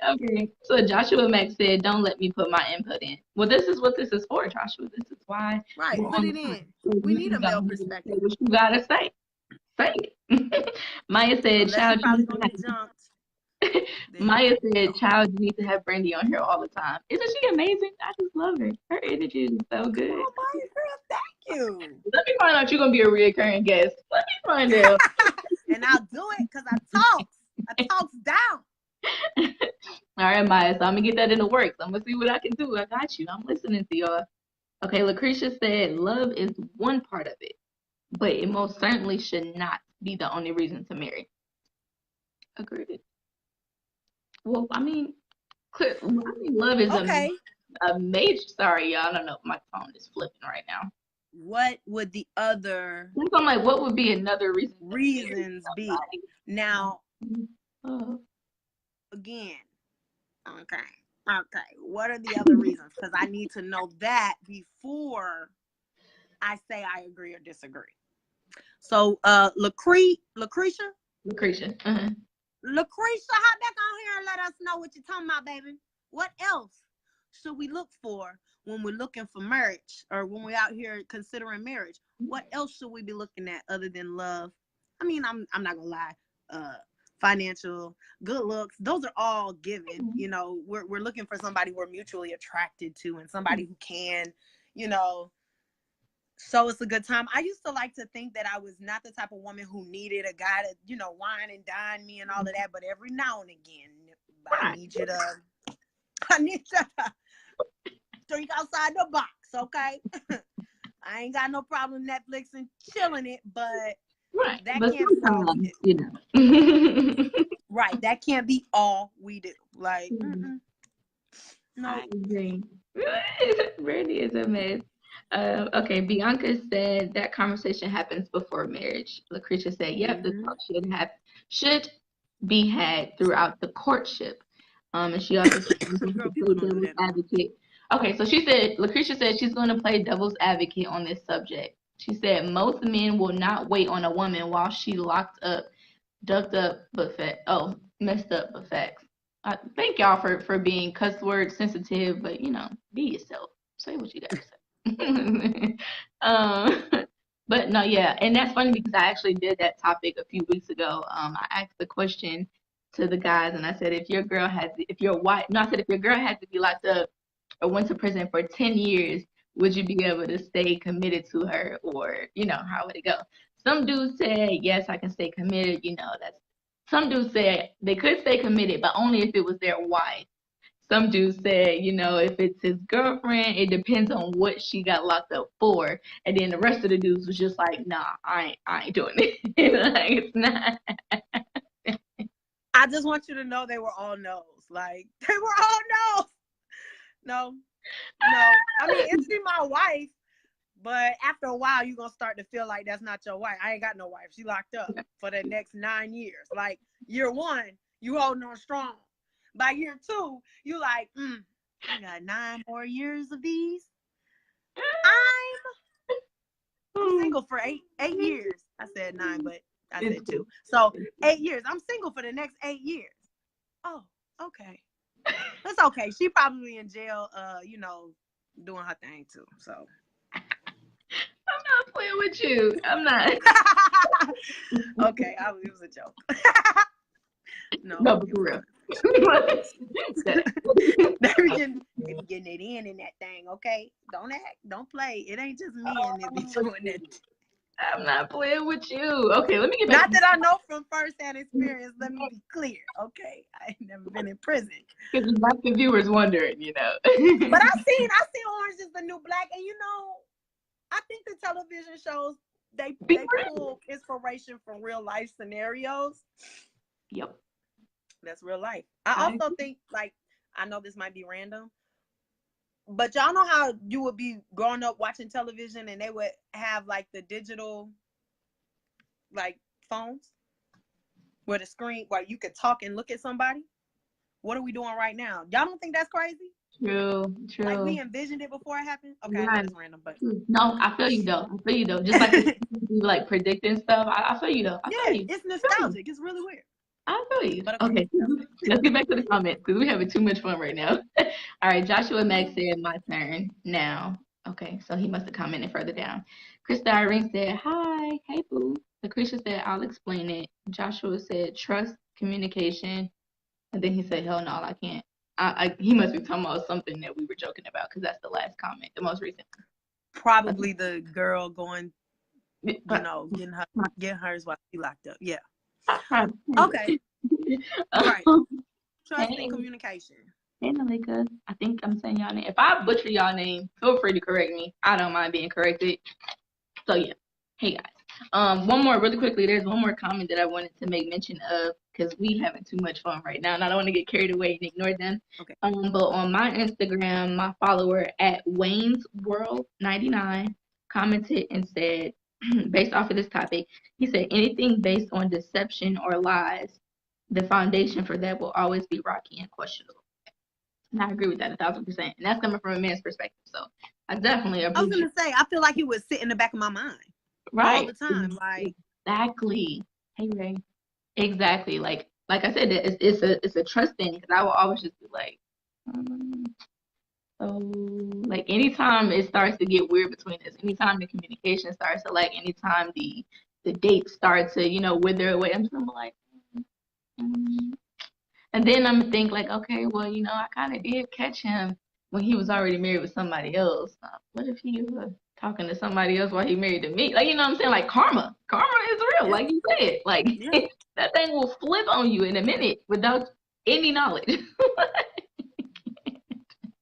Okay. So Joshua Max said, don't let me put my input in. Well, this is what this is for, Joshua. This is why. Right. Put it in. We need a male perspective. What you gotta say. Say it. Maya said, child, Maya said, child, you need to have Brandi on here all the time. Isn't she amazing? I just love her. Her energy is so good. Oh, Maya, girl, thank you. Let me find out you're gonna be a reoccurring guest. Let me find out. And I'll do it because I talks down. All right, Maya. So I'm gonna get that in the works. I'm gonna see what I can do. I got you. I'm listening to y'all. Okay, Lucretia said, love is one part of it, but it most certainly should not be the only reason to marry. Agreed. Well, I mean, love is a major. Sorry, y'all. I don't know. My phone is flipping right now. What would the other? I'm like, what would be another reason? Reasons be now. Again, okay. What are the other reasons? Because I need to know that before I say I agree or disagree. So, Lucretia. Uh-huh. Lucretia, hop back on here and let us know what you're talking about, baby. What else should we look for when we're looking for marriage, or when we're out here considering marriage? What else should we be looking at other than love? I mean, I'm not gonna lie. Financial, good looks, those are all given. We're looking for somebody we're mutually attracted to, and somebody who can, So it's a good time. I used to like to think that I was not the type of woman who needed a guy to, wine and dine me and all of that. But every now and again, I need you to think outside the box, okay? I ain't got no problem Netflix and chilling it, but that can't be all we do. Right, that can't be all we do. Like, no. I agree. Brandi is a mess. Okay, Bianca said that conversation happens before marriage. Lucretia said, "Yep, this talk should be had throughout the courtship." And she also said, "Devil's advocate." Okay, so Lucretia said she's going to play devil's advocate on this subject. She said most men will not wait on a woman while she locked up, messed up, but facts. Thank y'all for being cuss word sensitive, but be yourself. Say what you gotta say. But no, yeah, and that's funny because I actually did that topic a few weeks ago. I asked the question to the guys, and I said, if your girl had to be locked up or went to prison for 10 years, would you be able to stay committed to her, or how would it go? Some dudes said, yes, I can stay committed. Some dudes said they could stay committed, but only if it was their wife. Some dudes said, if it's his girlfriend, it depends on what she got locked up for. And then the rest of the dudes was just like, nah, I ain't doing it. Like, it's not. I just want you to know they were all no's. Like, they were all no's. No. I mean, if she's my wife, but after a while, you're going to start to feel like that's not your wife. I ain't got no wife. She locked up for the next 9 years. Like, year 1, you holding on strong. By year 2, you like, I got 9 more years of these. I'm single for eight years. I said 9, but I said 2. So 8 years. I'm single for the next 8 years. Oh, okay. That's okay. She probably in jail, doing her thing too. So I'm not playing with you. I'm not. Okay, it was a joke. No, but for real. They be getting it in that thing, okay? Don't play. It ain't just men that be doing that. I'm not playing with you. Okay, let me get back. Not that I know from first-hand experience. Let me be clear, okay? I ain't never been in prison. Because like the viewers wondering, But I seen Orange is the New Black, and I think the television shows they pull inspiration from real life scenarios. Yep. That's real life. I also think, like, I know this might be random, but y'all know how you would be growing up watching television and they would have like the digital like phones where the screen where you could talk and look at somebody? What are we doing right now? Y'all don't think that's crazy? True. Like we envisioned it before it happened? Okay, I know it's random, but no, I feel you though. Just like like predicting stuff. I feel you though. It's nostalgic. It's really weird. I feel you. Okay. Let's get back to the comments because we're having too much fun right now. All right, Joshua Max said, my turn now. Okay, so he must have commented further down. Krista Irene said, hi. Hey, boo. Lucretia said, I'll explain it. Joshua said, trust, communication. And then he said, hell no, I can't. He must be talking about something that we were joking about because that's the last comment, the most recent. Probably the girl going, getting hers while she locked up. Yeah. Okay. All right. Trust and communication. Hey, Malika. I think I'm saying y'all name. If I butcher y'all name, feel free to correct me. I don't mind being corrected. So yeah. Hey guys. One more really quickly. There's one more comment that I wanted to make mention of because we having too much fun right now, and I don't want to get carried away and ignore them. Okay. But on my Instagram, my follower at Wayne's World 99 commented and said, based off of this topic, he said anything based on deception or lies, the foundation for that will always be rocky and questionable. And I agree with that 1,000%. And that's coming from a man's perspective. So I definitely agree. I was gonna say, I feel like it would sit in the back of my mind. Right. All the time. Like exactly. Hey Ray. Exactly. Like I said, it's a trust thing because I will always just be like, so like anytime it starts to get weird between us, anytime the communication starts to anytime the dates start to, wither away, I'm just gonna be like, and then I'm think like, okay, well, I kind of did catch him when he was already married with somebody else. What if he was talking to somebody else while he married to me. Like, you know what I'm saying? Like, karma is real. Yeah. Like you said, like Yeah. that thing will flip on you in a minute without any knowledge.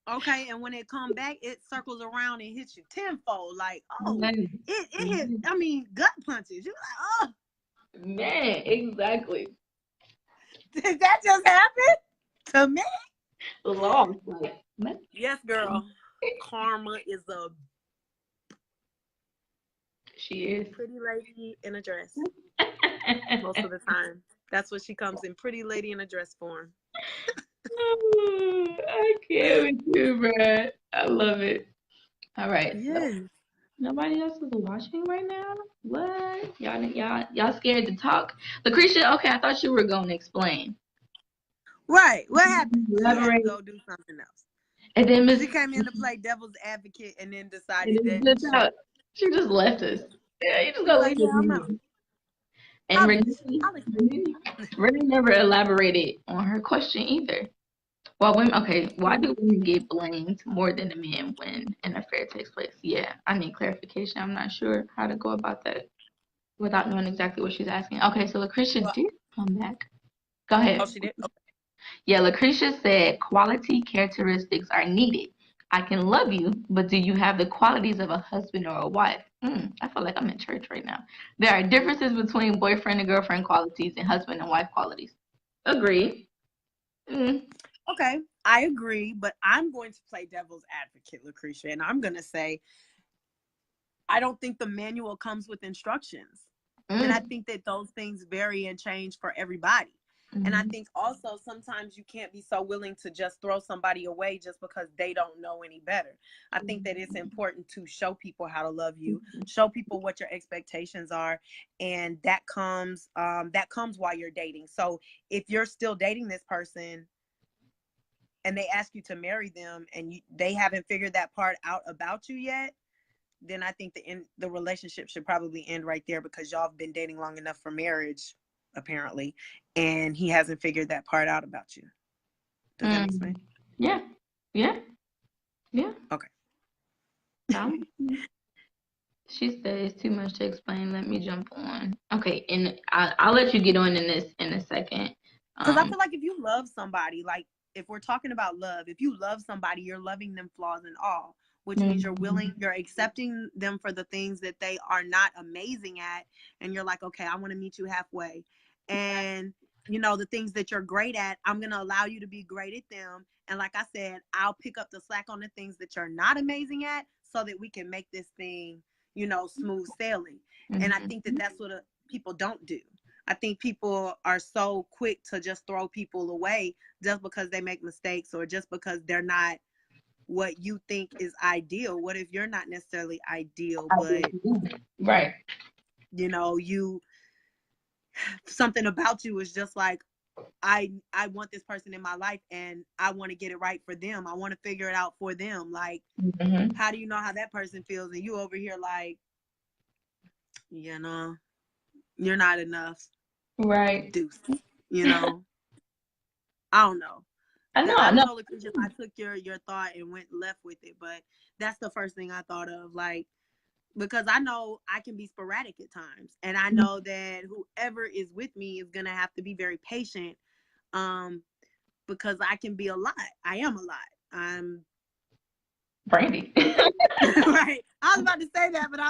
Okay, and when it come back, it circles around and hits you tenfold. Like, oh, Man, it hit. I mean, gut punches. You like, oh, man, exactly. did that just happen to me? Long, like, man. Yes, girl. Karma is a She is. pretty lady in a dress most of the time. That's what she comes in, pretty lady in a dress form. I can't with you, bruh. I love it. All right. Yeah. Nobody else is watching right now? What? Y'all scared to talk? Lucretia, okay, I thought you were going to explain. Right. What happened? She had to Elaborate. go do something else. And then Miss She came in to play devil's advocate and then and decided then that she just left us. Yeah, you just she's go like, leave yeah, the I'm out. meeting. And I'll listen. Renee never elaborated on her question either. Well, women, okay, why do women get blamed more than the men when an affair takes place? Yeah, I need clarification. I'm not sure how to go about that without knowing exactly what she's asking. Okay, so Lucretia Well, did come back. Go oh, ahead. she did? Okay. Yeah, Lucretia said quality characteristics are needed. I can love you, but do you have the qualities of a husband or a wife? I feel like I'm in church right now. There are differences between boyfriend and girlfriend qualities and husband and wife qualities. Agreed. Mm. Okay, I agree, but I'm going to play devil's advocate, Lucretia, and I'm going to say I don't think the manual comes with instructions. And I think that those things vary and change for everybody. And I think also sometimes you can't be so willing to just throw somebody away just because they don't know any better. I think that it's important to show people how to love you, show people what your expectations are, and that comes while you're dating. So if you're still dating this person and they ask you to marry them and they haven't figured that part out about you yet, then I think the relationship should probably end right there, because y'all have been dating long enough for marriage, apparently, and he hasn't figured that part out about you. Does that make sense? Yeah. Okay. She said it's too much to explain. Let me jump on. Okay, and I'll let you get on in this in a second. Because I feel like if you love somebody, like if we're talking about love, if you love somebody, you're loving them flaws and all, which means you're accepting them for the things that they are not amazing at. And you're like, okay, I want to meet you halfway. And, the things that you're great at, I'm going to allow you to be great at them. And like I said, I'll pick up the slack on the things that you're not amazing at so that we can make this thing, smooth sailing. And I think that that's what people don't do. I think people are so quick to just throw people away just because they make mistakes or just because they're not what you think is ideal. What if you're not necessarily ideal, but right. Something about you is just like, I want this person in my life and I want to get it right for them. I want to figure it out for them. Like, how do you know how that person feels? And you over here like, you're not enough. Right. Deuce. I don't know. I don't know, Lucretia, if I took your thought and went left with it, but that's the first thing I thought of. Like, because I know I can be sporadic at times, and I know that whoever is with me is gonna have to be very patient, because I can be a lot. I am a lot. I'm Brandi. right. I was about to say that, but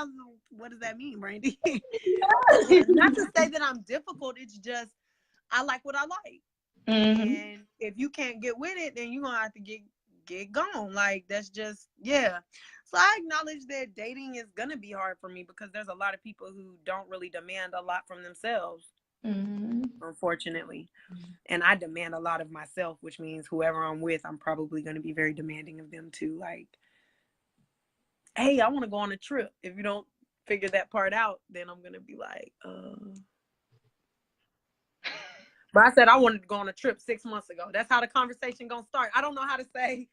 what does that mean, Brandi? Not to say that I'm difficult. It's just I like what I like. And if you can't get with it, then you're gonna have to get gone. Like, that's just, yeah. So I acknowledge that dating is gonna be hard for me because there's a lot of people who don't really demand a lot from themselves, unfortunately. And I demand a lot of myself, which means whoever I'm with, I'm probably gonna be very demanding of them too. Like, hey, I want to go on a trip. If you don't figure that part out, then I'm gonna be like, But I said I wanted to go on a trip 6 months ago. That's how the conversation gonna start. I don't know how to say.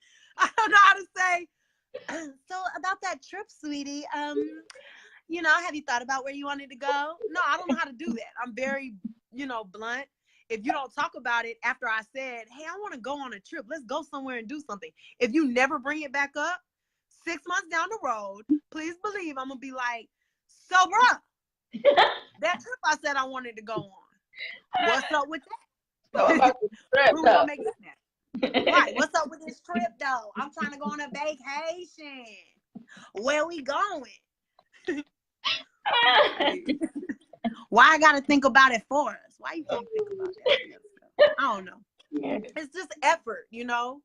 So about that trip, sweetie. Have you thought about where you wanted to go? No, I don't know how to do that. I'm very, blunt. If you don't talk about it after I said, hey, I want to go on a trip. Let's go somewhere and do something. If you never bring it back up, 6 months down the road, please believe I'm gonna be like, so bruh, that trip I said I wanted to go on. What's up with that? So about the trip, we gonna make that. Right. What's up with this trip though? I'm trying to go on a vacation. Where we going? Why I gotta think about it for us? Why you can't think about that? I don't know. Yeah. It's just effort, you know?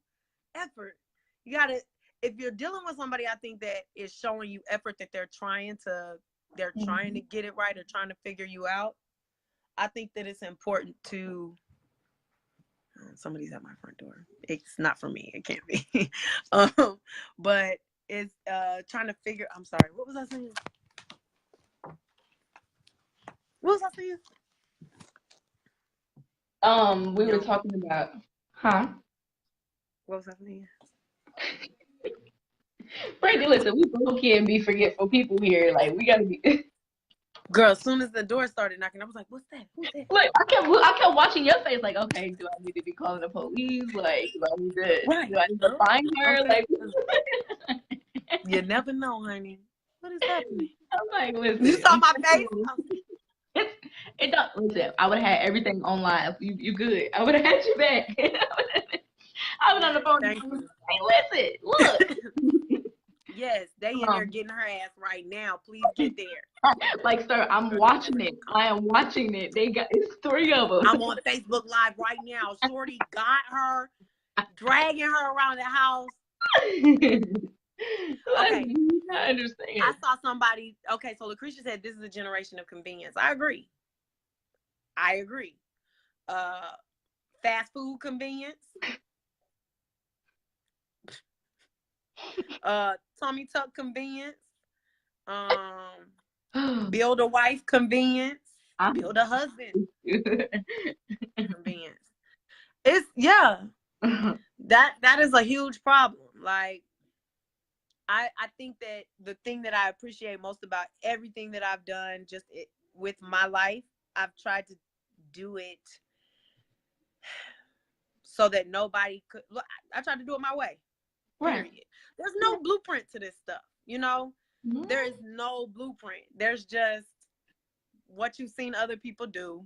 Effort. You gotta, if you're dealing with somebody, I think that is showing you effort, that they're trying to get it right or trying to figure you out. I think that it's important to, somebody's at my front door. It's not for me. It can't be. But it's trying to figure, I'm sorry, what was I saying? What was I saying? We were talking about, huh? What was I saying? Brandi, listen, we both can't be forgetful people here. Like, we gotta be. Girl, as soon as the door started knocking, I was like, "What's that? Who's that?" Look, I kept watching your face. Like, okay, do I need to be calling the police? Like, do I need to find her? Okay. Like, you never know, honey. What is happening? I'm like, listen. You saw my face? It don't listen. I would have had everything online. You good? I would have had you back. I was on the phone. Thank you. Hey, listen, look. Yes, they in there getting her ass right now. Please get there. Like, sir, I'm watching it. I am watching it. It's 3 of them. I'm on Facebook Live right now. Shorty got her, dragging her around the house. Okay. I understand. I saw somebody. Okay, so Lucretia said this is a generation of convenience. I agree. Fast food convenience. Tummy tuck convenience. Build a wife convenience. Build a husband convenience. It's that is a huge problem. Like, I think that the thing that I appreciate most about everything that I've done with my life, I've tried to do it so that nobody could look. I tried to do it my way. Period. Right. There's no blueprint to this stuff, you know? Mm-hmm. There is no blueprint. There's just what you've seen other people do.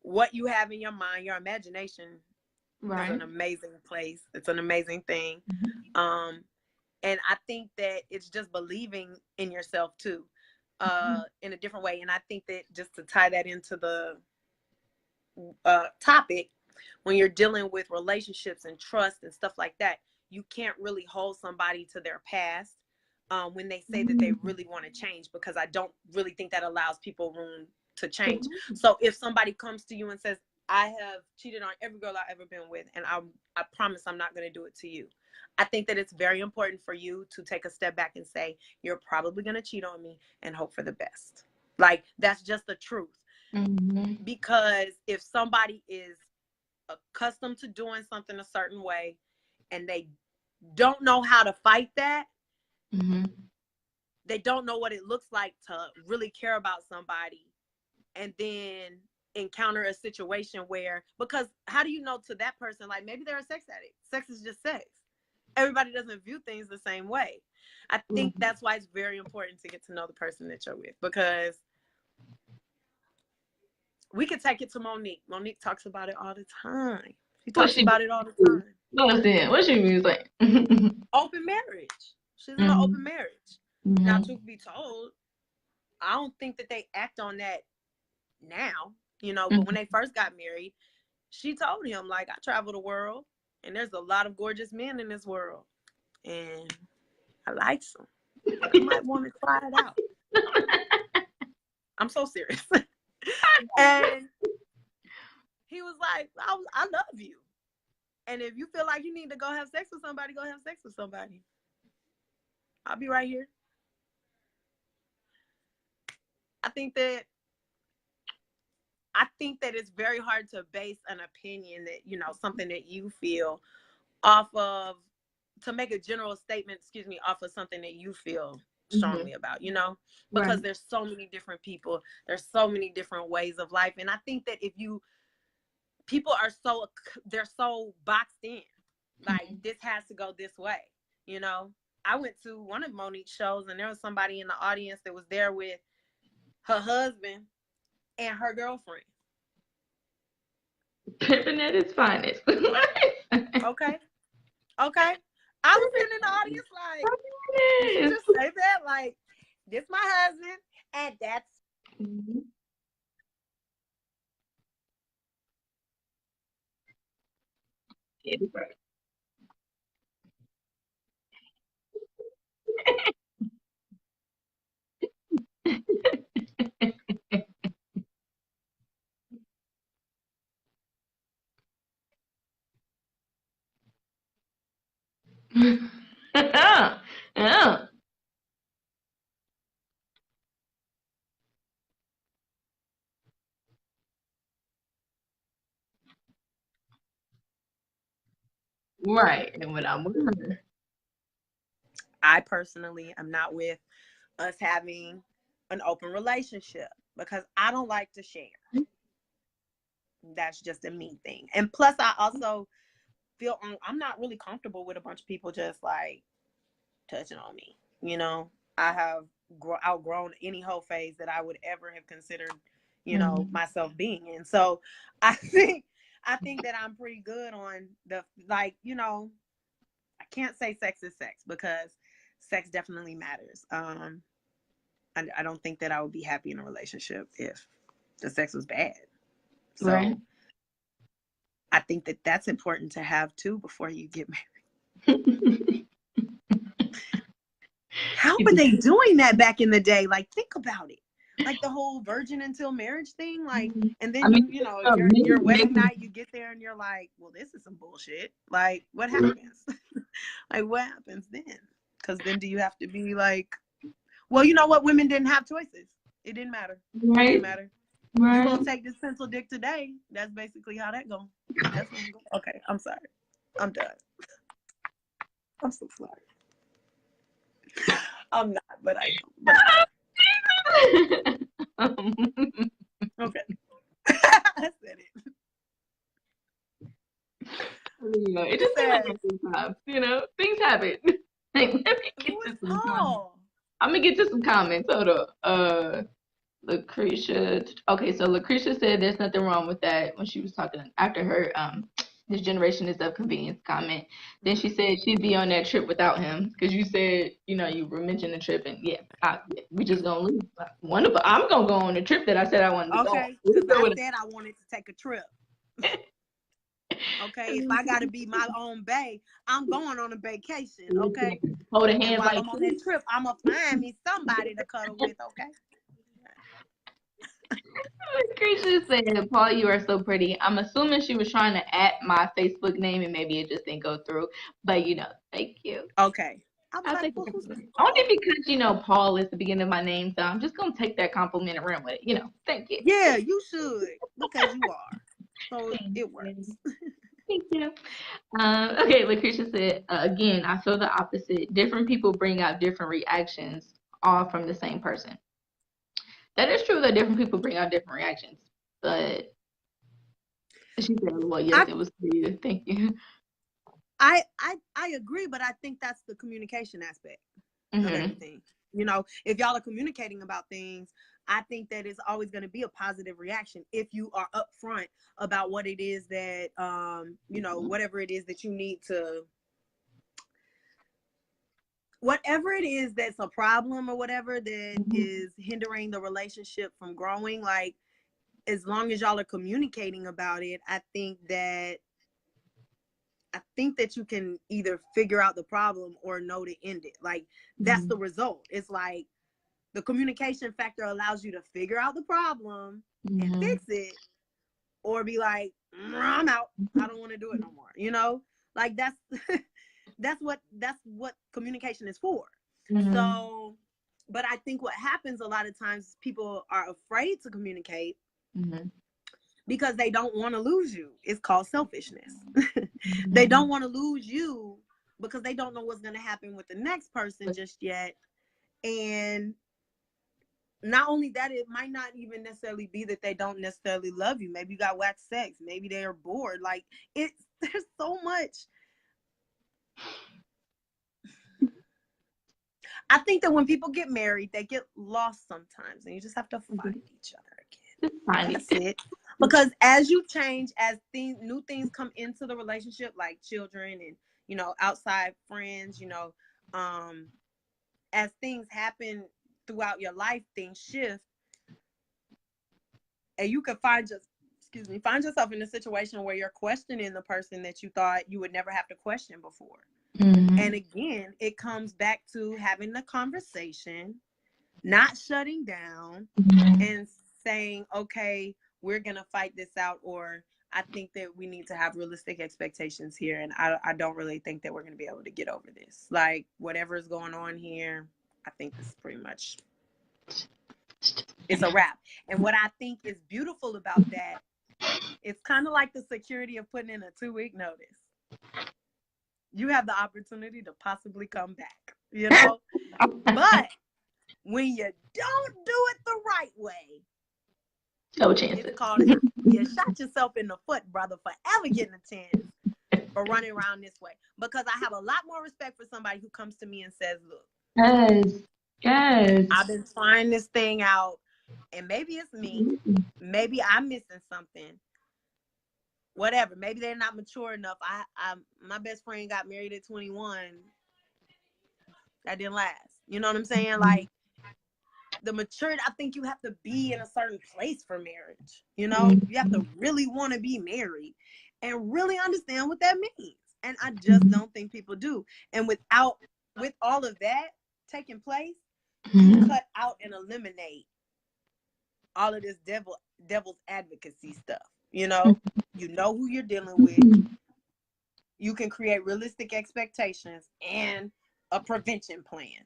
What you have in your mind, your imagination. Right. Is an amazing place. It's an amazing thing. Mm-hmm. And I think that it's just believing in yourself too, in a different way. And I think that just to tie that into the topic, when you're dealing with relationships and trust and stuff like that, you can't really hold somebody to their past when they say that they really want to change, because I don't really think that allows people room to change. So if somebody comes to you and says, I have cheated on every girl I've ever been with, and I promise I'm not going to do it to you, I think that it's very important for you to take a step back and say, you're probably going to cheat on me, and hope for the best. Like, that's just the truth. Mm-hmm. Because if somebody is accustomed to doing something a certain way and they don't know how to fight that, mm-hmm. they don't know what it looks like to really care about somebody, and then encounter a situation where, because how do you know to that person, like, maybe they're a sex addict. Sex is just sex. Everybody doesn't view things the same way. I think that's why it's very important to get to know the person that you're with, because we could take it to Monique. Monique talks about it all the time. She talks about it all the time. What she means, like open marriage. She's in an open marriage. Mm-hmm. Now, truth be told, I don't think that they act on that now, you know, but when they first got married, she told him, like, I travel the world and there's a lot of gorgeous men in this world and I like some. I might want to try it out. I'm so serious. And he was like, I love you. And if you feel like you need to go have sex with somebody, go have sex with somebody. I'll be right here. I think that it's very hard to base an opinion that, you know, something that you feel off of, to make a general statement, off of something that you feel strongly about, you know, because there's so many different people. There's so many different ways of life. And I think that people are so boxed in. like this has to go this way, you know. I went to one of Monique's shows and there was somebody in the audience that was there with her husband and her girlfriend. Pimping at its finest. Okay. Okay. I was sitting in the audience like, did you just say that? Like, this my husband, and that's Oh. Right. And when I'm with her. I personally am not with us having an open relationship because I don't like to share. That's just a me thing. And plus, I also feel I'm not really comfortable with a bunch of people just like touching on me. You know, I have outgrown any whole phase that I would ever have considered, you know, myself being in. So I think that I'm pretty good on the, like, you know, I can't say sex is sex because sex definitely matters. I don't think that I would be happy in a relationship if the sex was bad. So Right. I think that that's important to have too before you get married. How were they doing that back in the day? Like, think about it. Like the whole virgin until marriage thing. Like, and then you know, your wedding night, you get there and you're like, well, this is some bullshit. Like, what happens? Like, what happens then? Because then do you have to be like, well, you know what? Women didn't have choices. It didn't matter. Right. It didn't matter. Right. You gonna take this pencil dick today? That's basically how that goes. That's what I'm going. Okay, I'm sorry. I'm done. I'm so sorry. I'm not, but I am. Okay. I said it. You know, it just happens sometimes. You know, things happen. Let me get to some comments. I'm gonna get to some comments. Hold up. Lucretia. Okay, so Lucretia said there's nothing wrong with that when she was talking after her this generation is of convenience comment. Then she said she'd be on that trip without him because you said, you know, you were mentioning the trip and we just gonna leave. I'm gonna go on the trip that I said I wanted to go. Okay, because I said I wanted to take a trip. Okay, if I gotta be my own bae, I'm going on a vacation. Okay, hold a hand while like I'm on that trip, I'm gonna find me somebody to cuddle with. Okay. Lucretia said, Paul, you are so pretty. I'm assuming she was trying to at my Facebook name and maybe it just didn't go through. But, you know, thank you. Okay. I'll take it. Only because, you know, Paul is the beginning of my name. So I'm just going to take that compliment and run with it. You know, thank you. Yeah, you should because you are. So it works. Thank you. Okay, Lucretia said, again, I feel the opposite. Different people bring out different reactions, all from the same person. That is true that different people bring out different reactions, but she said, well, yes, it was for you. Thank you. I agree, but I think that's the communication aspect of everything. You know, if y'all are communicating about things, I think that it's always going to be a positive reaction if you are upfront about what it is that, you know, whatever it is that you need to, whatever it is that's a problem or whatever that is hindering the relationship from growing. Like, as long as y'all are communicating about it, I think that you can either figure out the problem or know to end it. Like, that's the result. It's like the communication factor allows you to figure out the problem and fix it, or be like, I'm out. I don't want to do it no more. You know, like that's what communication is for. So, but I think what happens a lot of times, people are afraid to communicate because they don't want to lose you. It's called selfishness. They don't want to lose you because they don't know what's going to happen with the next person just yet. And not only that, it might not even necessarily be that they don't necessarily love you. Maybe you got whack sex. Maybe they're bored. Like, there's so much I think that when people get married, they get lost sometimes, and you just have to find each other again. That's it. Because as you change, as new things come into the relationship, like children and, you know, outside friends, you know, as things happen throughout your life, things shift, and you can find yourself in a situation where you're questioning the person that you thought you would never have to question before. And again, it comes back to having the conversation, not shutting down, and saying, okay, we're going to fight this out, or I think that we need to have realistic expectations here, and I don't really think that we're going to be able to get over this. Like, whatever is going on here, I think this is pretty much, it's a wrap. And what I think is beautiful about that, it's kind of like the security of putting in a 2-week notice. You have the opportunity to possibly come back, you know? But when you don't do it the right way, no chance. It's called, you shot yourself in the foot, brother, forever getting a chance for running around this way. Because I have a lot more respect for somebody who comes to me and says, look, yes, I've been trying this thing out, and maybe it's me. Maybe I'm missing something. Whatever. Maybe they're not mature enough. My best friend got married at 21. That didn't last. You know what I'm saying? Like, the maturity, I think you have to be in a certain place for marriage. You know, you have to really want to be married and really understand what that means. And I just don't think people do. And with all of that taking place, you cut out and eliminate all of this devil's advocacy stuff. You know who you're dealing with. You can create realistic expectations and a prevention plan,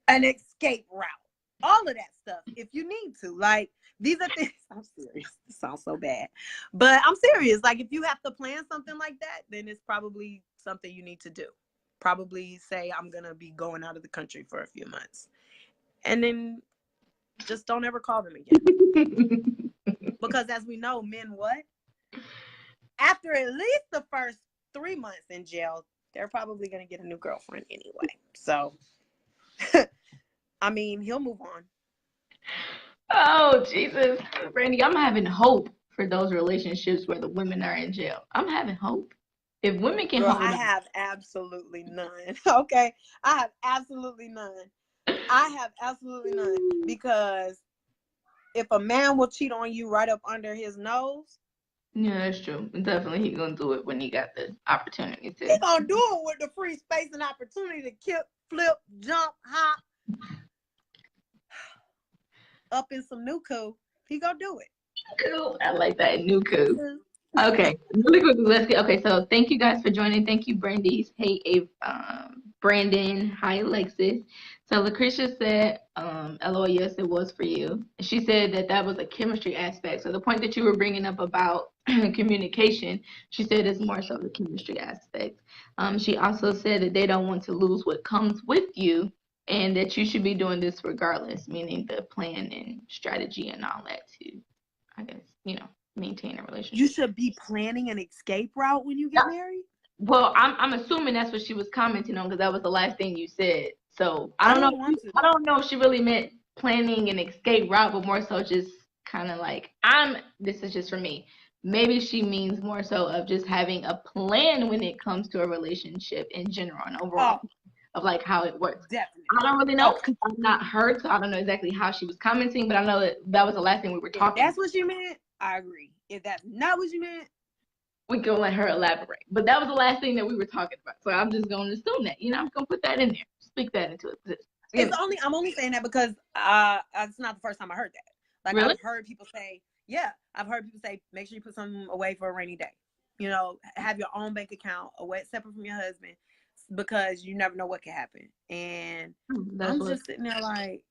an escape route, all of that stuff if you need to. Like, these are things, I'm serious. This sounds so bad, but I'm serious. Like, if you have to plan something like that, then it's probably something you need to do. Probably say, I'm going to be going out of the country for a few months. And then just don't ever call them again. Because as we know, men what? After at least the first 3 months in jail, they're probably going to get a new girlfriend anyway. So, I mean, he'll move on. Oh, Jesus. Brandi, I'm having hope for those relationships where the women are in jail. I'm having hope. If women can hold I have absolutely none. Okay? I have absolutely none. Because if a man will cheat on you right up under his nose. Yeah, that's true. Definitely he's going to do it when he got the opportunity to. He's going to do it with the free space and opportunity to kick, flip, jump, hop. Up in some Nuku, he gonna do it. Cool. I like that, Nuku. Okay, really quickly, let's get. Okay, so thank you guys for joining. Thank you, Brandi. Hey, Brandon. Hi, Alexis. So Lucretia said, "LOL, yes, it was for you." She said that was a chemistry aspect. So the point that you were bringing up about communication, she said it's more so the chemistry aspect. She also said that they don't want to lose what comes with you, and that you should be doing this regardless, meaning the plan and strategy and all that to, I guess, maintain a relationship. You should be planning an escape route when you get married? Well, I'm assuming that's what she was commenting on, because that was the last thing you said. So I don't know if she really meant planning an escape route, but more so just kind of like, this is just for me. Maybe she means more so of just having a plan when it comes to a relationship in general and overall. Of like how it works. Definitely. I don't really know because I'm not her, so I don't know exactly how she was commenting, but I know that was the last thing we were talking. If that's what you meant, I agree. If that's not what you meant, we can let her elaborate. But that was the last thing that we were talking about, so I'm just going to assume that. I'm going to put that in there, speak that into existence. I'm only saying that because it's not the first time I heard that. Like, really? I've heard people say, make sure you put something away for a rainy day. Have your own bank account away, separate from your husband. Because you never know what can happen. And I'm just sitting there like,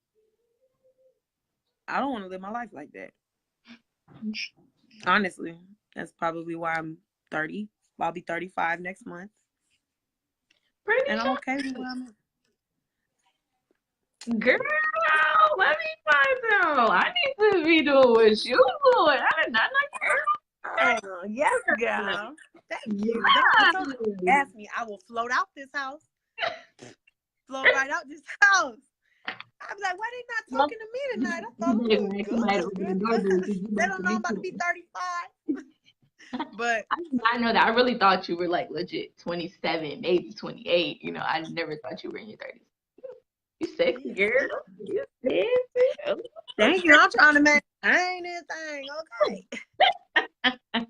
I don't want to live my life like that. Honestly, that's probably why I'm 30. I'll be 35 next month. And I'm okay with where I'm at. Girl, let me find out. I need to be doing what you doing. I did not know. Yes, girl. Thank you. I told you, ask me, I will float out this house. Float right out this house. I was like, why they not talking to me tonight? I thought I was good. They don't know I'm about to be 35. But I know that. I really thought you were like legit 27, maybe 28. You know, I never thought you were in your 30s. You sexy, girl. You sexy. Thank you. I'm trying to maintain this thing. Okay.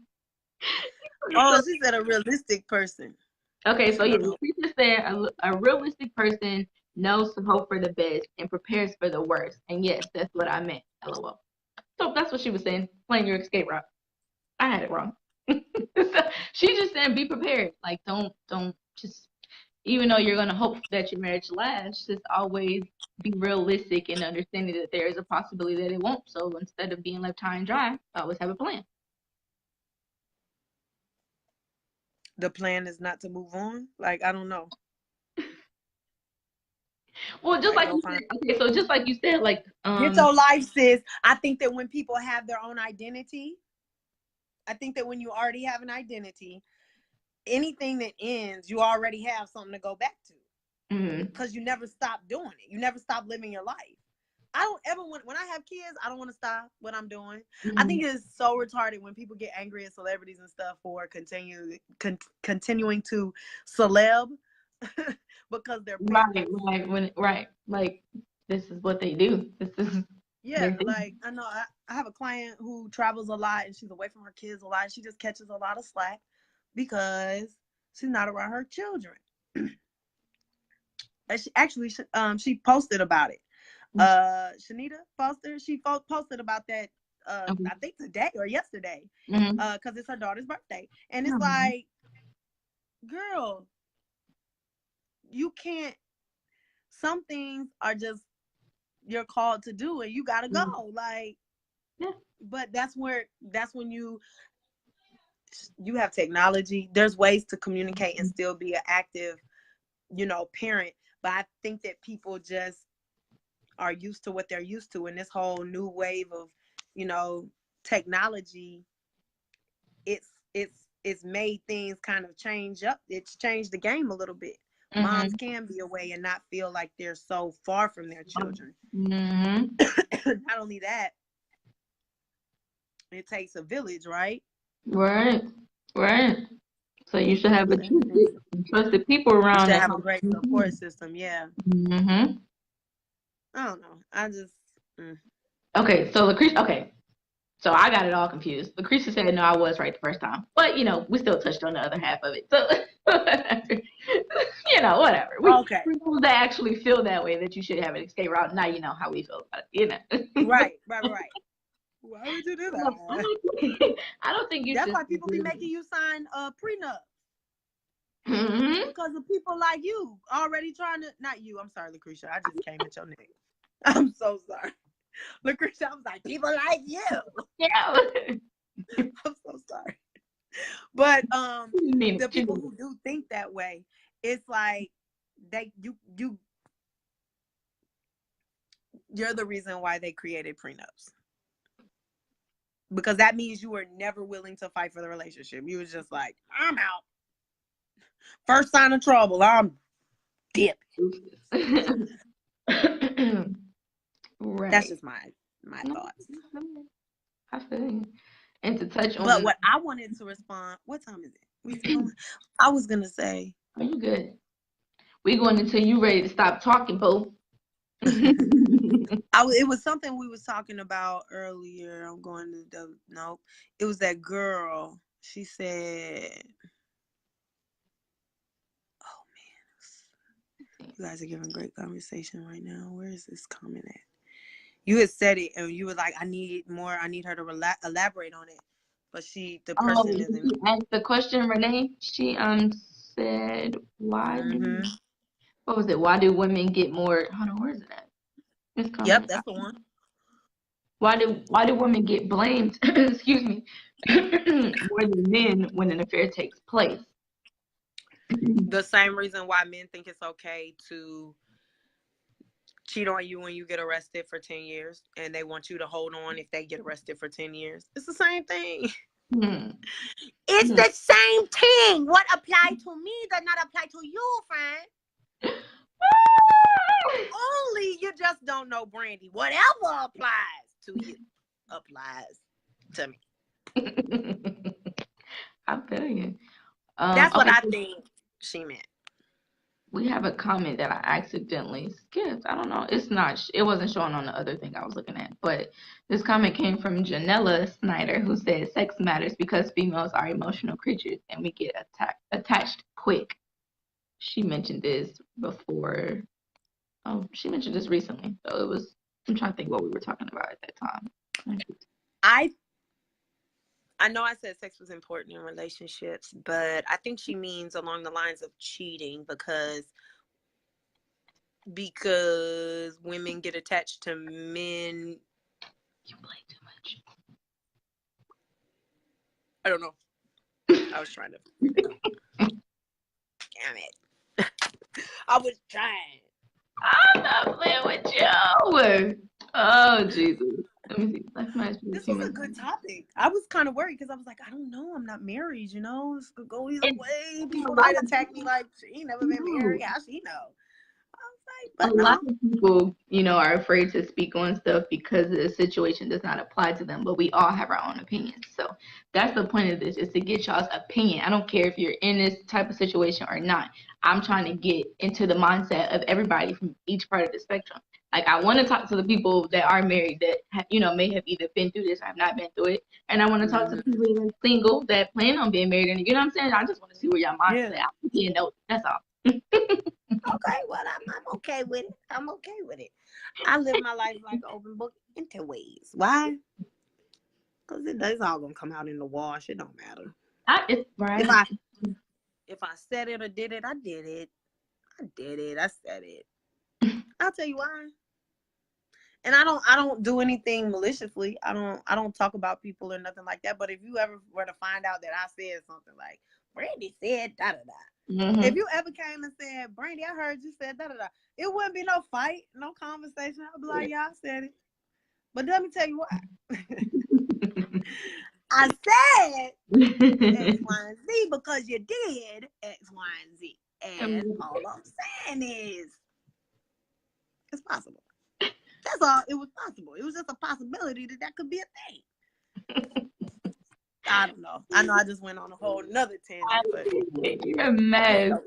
Oh, she said a realistic person. Okay, so yeah, she just said a realistic person knows to hope for the best and prepares for the worst. And yes, that's what I meant. LOL. So that's what she was saying. Playing your escape route. I had it wrong. So she just said be prepared. Like don't just, even though you're gonna hope that your marriage lasts, just always be realistic and understanding that there is a possibility that it won't. So instead of being left high and dry, always have a plan. The plan is not to move on. Like, I don't know. Well, just like you said, okay, so just like you said, like get your life, sis. I think that when people have their own identity, I think that when you already have an identity, anything that ends, you already have something to go back to. Because you never stop doing it. You never stop living your life. I don't ever want, when I have kids, I don't want to stop what I'm doing. I think it's so retarded when people get angry at celebrities and stuff for continuing to celeb because they're right. Like, this is what they do. This is like, I know I have a client who travels a lot and she's away from her kids a lot. She just catches a lot of slack because she's not around her children. And she posted about it. Shanita Foster, she posted about that I think today or yesterday, because it's her daughter's birthday. And it's like, girl, you can't, some things are just you're called to do and you gotta go. Like, but that's when you have technology. There's ways to communicate and still be an active, parent. But I think that people just are used to what they're used to, and this whole new wave of, technology, it's made things kind of change up. It's changed the game a little bit. Moms can be away and not feel like they're so far from their children. Not only that, it takes a village, right? Right. So you should have trusted people around. You should have a great support system. Yeah. I don't know. I just. Okay, so Lucretia. Okay, so I got it all confused. Lucretia said no, I was right the first time, but we still touched on the other half of it. So whatever. Okay. We people that actually feel that way, that you should have an escape route. Now you know how we feel about it. Right. Why would you do that? I don't think you. That's why people be making you sign a prenup. Because of people like you already trying to. Not you. I'm sorry, Lucretia. I just came at your name. I'm so sorry, Lucretia. I was like, people like you. Yeah. I'm so sorry. But the people who do think that way, it's like you're the reason why they created prenups. Because that means you were never willing to fight for the relationship. You was just like, I'm out. First sign of trouble, I'm dipping. Right. That's just my thoughts. I feel you. And to touch on. But what I wanted to respond. What time is it? I was gonna say. Are you good? We going until you ready to stop talking, boo. It was something we was talking about earlier. I'm going to nope. It was that girl. She said, "Oh man, you guys are giving great conversation right now. Where is this comment at?" You had said it, and you were like, "I need more. I need her to elaborate on it." But the person isn't. Asked the question, Renee. She said, "Why do what was it? Why do women get more? Hold on, where is it at? Yep, that's the one. Why do women get blamed? Excuse me, more than men when an affair takes place? The same reason why men think it's okay to cheat on you when you get arrested for 10 years, and they want you to hold on if they get arrested for 10 years. It's the same thing. Hmm. It's the same thing. What applied to me does not apply to you, friend. Only you just don't know Brandi. Whatever applies to you applies to me. I feel you. That's what Okay, I so think she meant. we have a comment that I accidentally skipped. I don't know. It's not. It wasn't showing on the other thing I was looking at. But this comment came from Janella Snyder, who said, "Sex matters because females are emotional creatures and we get attached quick." She mentioned this before. Oh, she mentioned this recently. So it was. I'm trying to think what we were talking about at that time. I know I said sex was important in relationships, but I think she means along the lines of cheating because women get attached to men. You play too much. I don't know. I was trying to. Damn it. I was trying. I'm not playing with you. Oh, Jesus. Let me see. Life matters because This was a humans. good topic. I was kind of worried because I was like, I don't know. I'm not married, you know? This could go either way. People might attack me like she never been married. How she know? I was like, A but lot no. of people, are afraid to speak on stuff because the situation does not apply to them, but we all have our own opinions. So that's the point of this, is to get y'all's opinion. I don't care if you're in this type of situation or not. I'm trying to get into the mindset of everybody from each part of the spectrum. Like, I want to talk to the people that are married that may have either been through this or have not been through it, and I want to talk to the people that are single that plan on being married. And you know what I'm saying? I just want to see where y'all mindset at. That's all. Okay, well, I'm okay with it. I'm okay with it. I live my life like an open book in 2 ways. Why? Because it's all gonna come out in the wash. It don't matter. It's right. If I said it or did it, I did it. I did it. I said it. I'll tell you why. And I don't do anything maliciously. I don't talk about people or nothing like that. But if you ever were to find out that I said something like Brandi said da da da. Mm-hmm. If you ever came and said, Brandi, I heard you said da da da, it wouldn't be no fight, no conversation. I'd be like, yeah, I said it. But let me tell you why. I said X, Y, and Z because you did X, Y, and Z. And all I'm saying is it's possible. That's all. It was possible. It was just a possibility that could be a thing. I don't know. I know I just went on a whole nother tangent, but you're a mess.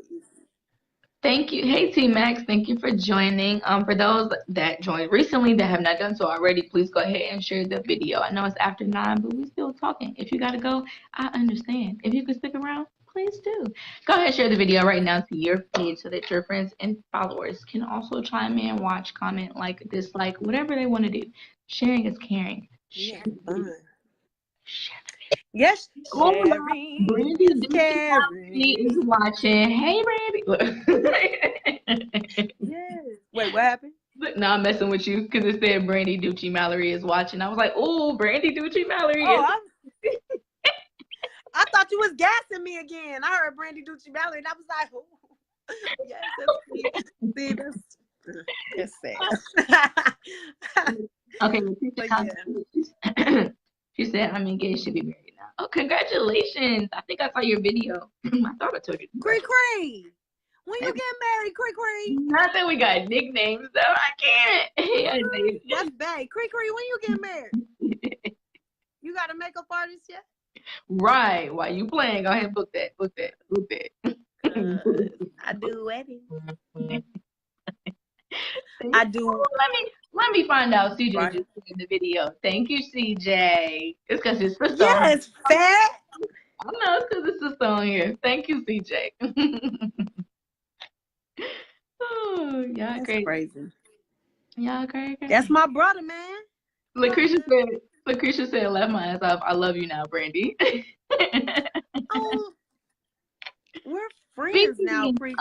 Thank you. Hey, T Max. Thank you for joining. For those that joined recently that have not done so already, please go ahead and share the video. I know it's after 9, but we're still talking. If you gotta go, I understand. If you can stick around, please do. Go ahead and share the video right now to your page so that your friends and followers can also chime in, watch, comment, like, dislike, whatever they want to do. Sharing is caring. Share the video. Share the video. Yes, sharing. Brandi is watching. Hey, Brandi. Yes. Wait, what happened? No, I'm messing with you because it said Brandi Mallory is watching. I was like, oh, Brandi Mallory is. I thought you was gassing me again. I heard Brandi Mallory, and I was like, oh, yes, that's sad. Okay, she said, I'm engaged to be married now. Oh, congratulations. I think I saw your video. I thought I told you. Cree. When you get married, Cree? Nothing. We got nicknames, though. I can't. That's bad. Cree, when you get married? You got a makeup artist yet? Right. While you playing, go ahead and book that. I do weddings. I do. Let me find out. CJ just in the video. Thank you, CJ. It's because his sister. Yes, fat. I know it's because his sister on here. Thank you, CJ. Oh, y'all crazy. Y'all crazy. That's my brother, man. Lucretia said, "Left my ass off. I love you now, Brandi." Oh, we're friends now, Cree.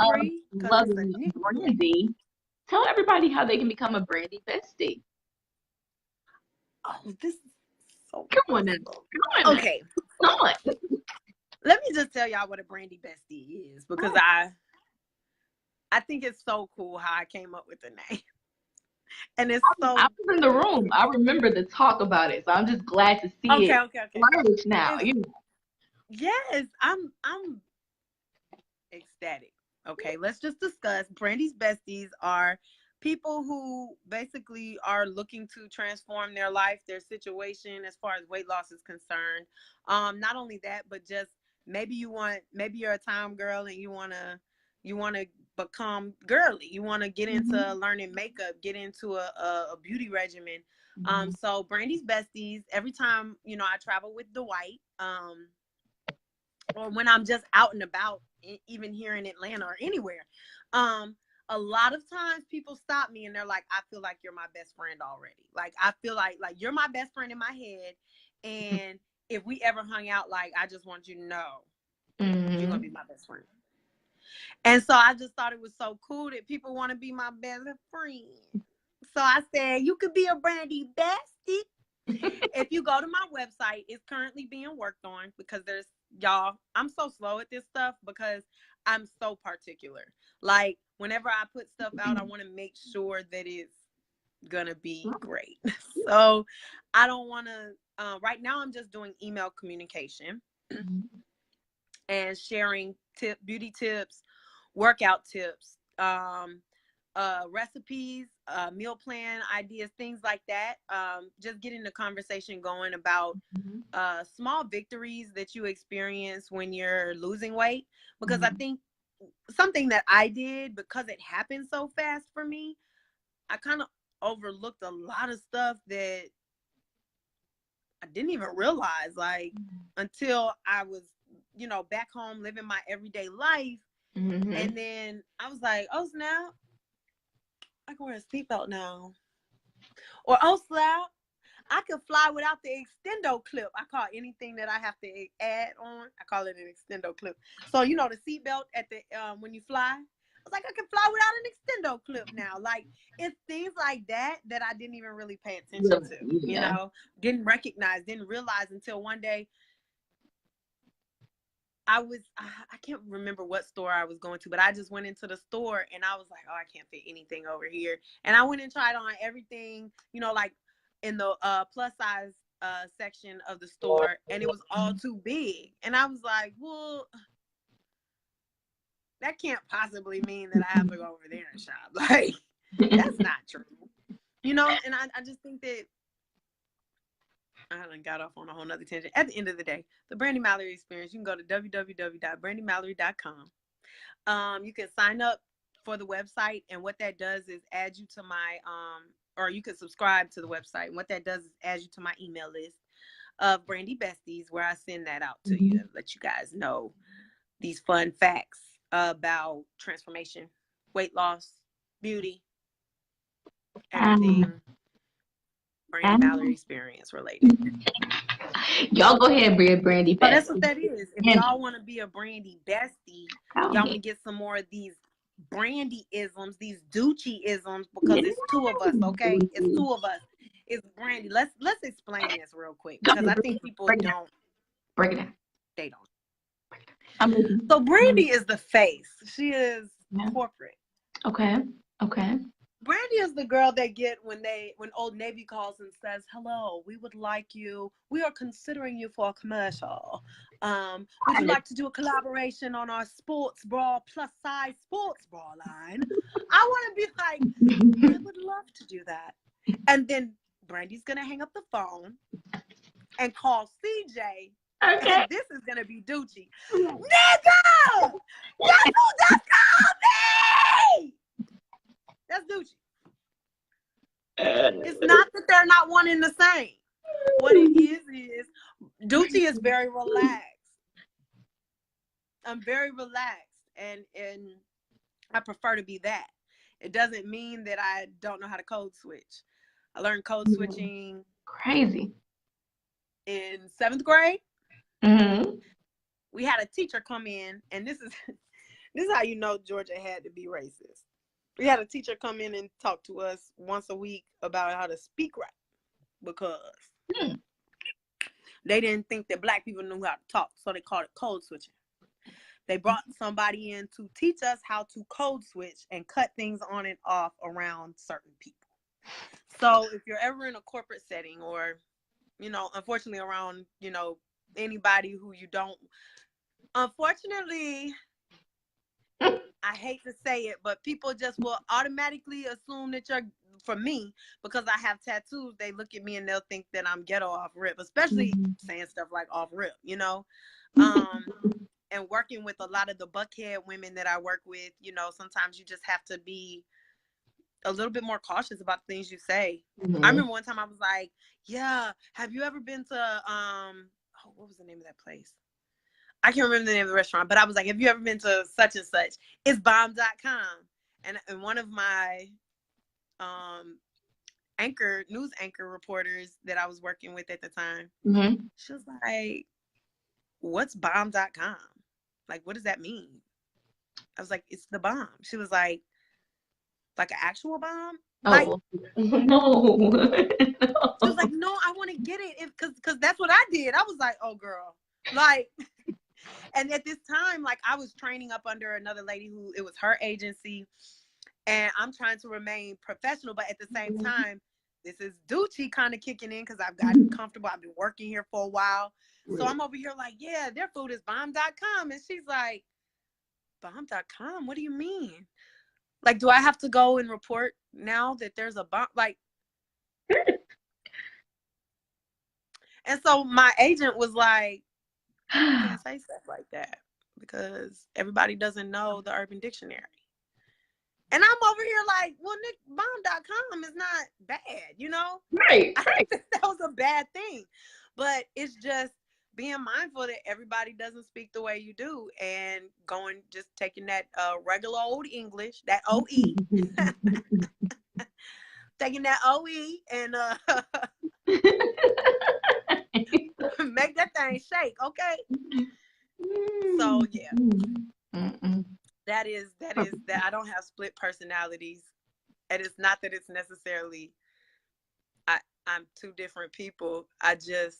Loving Brandi. Tell everybody how they can become a Brandi bestie. Oh, this is so come on now. Okay. Come on. Let me just tell y'all what a Brandi bestie is, because I think it's so cool how I came up with the name. And it's I so was in the room. I remember the talk about it, so I'm just glad to see okay, it okay, okay. flourish now. It's yes, I'm ecstatic. Okay, let's just discuss. Brandi's besties are people who basically are looking to transform their life, their situation as far as weight loss is concerned. Not only that, but just maybe you're a time girl and you wanna become girly. You wanna get into learning makeup, get into a beauty regimen. So Brandi's besties, every time, I travel with Dwight, or when I'm just out and about, even here in Atlanta or anywhere, a lot of times people stop me and they're like, I feel like you're my best friend already. Like, I feel like you're my best friend in my head. And if we ever hung out, like, I just want you to know you're going to be my best friend. And so I just thought it was so cool that people want to be my best friend. So I said, you could be a Brandi bestie. If you go to my website, it's currently being worked on because y'all, I'm so slow at this stuff because I'm so particular. Like, whenever I put stuff out, I want to make sure that it's gonna be great. So I don't want to, right now I'm just doing email communication and sharing beauty tips, workout tips, recipes, meal plan ideas, things like that. Just getting the conversation going about small victories that you experience when you're losing weight. Because I think something that I did, because it happened so fast for me, I kind of overlooked a lot of stuff that I didn't even realize, like, until I was, back home living my everyday life. And then I was like, oh, snap, I can wear a seatbelt now. Or, oh, slap, I can fly without the extendo clip. I call anything that I have to add on, I call it an extendo clip. So, the seatbelt at the when you fly, I was like, I can fly without an extendo clip now. Like, it's things like that I didn't even really pay attention to, didn't recognize, didn't realize until one day I can't remember what store I was going to, but I just went into the store and I was like, oh, I can't fit anything over here. And I went and tried on everything, like in the plus size section of the store, and it was all too big. And I was like, well, that can't possibly mean that I have to go over there and shop. Like, that's not true. And I just think that I done got off on a whole nother tangent. At the end of the day, the Brandi Mallory experience, you can go to www.brandimallory.com. You can sign up for the website, and what that does is add you to my, or you can subscribe to the website. And what that does is add you to my email list of Brandi Besties, where I send that out to you, let you guys know these fun facts about transformation, weight loss, beauty, everything Brandi Mallory experience related. Y'all go ahead, Brandi bestie. But that's what that is. If y'all want to be a Brandi bestie, y'all want to get some more of these Brandi-isms, these Doochie-isms, because it's two of us, okay? It's two of us. It's Brandi. Let's explain this real quick, because I think people don't. Break it down. They don't. So Brandi is the face. She is corporate. Okay. Brandi is the girl they get when Old Navy calls and says, hello, we would like you. We are considering you for a commercial. Would you like to do a collaboration on our sports bra, plus size sports bra line? I want to be like, I would love to do that. And then Brandi's going to hang up the phone and call CJ. Okay. And this is going to be Doochie. Nigga! Guess who just called me? That's Doochie. It's not that they're not one and the same. What it is Doochie is very relaxed. I'm very relaxed, and I prefer to be that. It doesn't mean that I don't know how to code switch. I learned code switching crazy in 7th grade. We had a teacher come in, and this is how you know Georgia had to be racist. We had a teacher come in and talk to us once a week about how to speak right, because they didn't think that Black people knew how to talk, so they called it code switching. They brought somebody in to teach us how to code switch and cut things on and off around certain people. So if you're ever in a corporate setting or, you know, unfortunately around, you know, anybody who you don't, unfortunately, I hate to say it, but people just will automatically assume that you're, for me, because I have tattoos, they look at me and they'll think that I'm ghetto off rip, especially saying stuff like off rip, you know? And working with a lot of the buckhead women that I work with, you know, sometimes you just have to be a little bit more cautious about the things you say. I remember one time I was like, yeah, have you ever been to, what was the name of that place? I can't remember the name of the restaurant, but I was like, have you ever been to such and such? It's bomb.com. And one of my news anchor reporters that I was working with at the time, she was like, what's bomb.com? Like, what does that mean? I was like, it's the bomb. She was like an actual bomb? Like, no. No. She was like, no, I want to get it because that's what I did. I was like, oh, girl. Like, and at this time, like, I was training up under another lady who, it was her agency, and I'm trying to remain professional, but at the same time, this is Doochie kind of kicking in because I've gotten comfortable. I've been working here for a while. So I'm over here like, yeah, their food is bomb.com. And she's like, bomb.com? What do you mean? Like, do I have to go and report now that there's a bomb? Like, and so my agent was like, you can't say stuff like that because everybody doesn't know the Urban Dictionary. And I'm over here like, well, Nick, bomb.com is not bad, you know? Right. I think that was a bad thing. But it's just being mindful that everybody doesn't speak the way you do and just taking that regular old English, that OE, taking that OE and make that thing shake, okay? So yeah, that I don't have split personalities, and it's not that it's necessarily I'm two different people. I just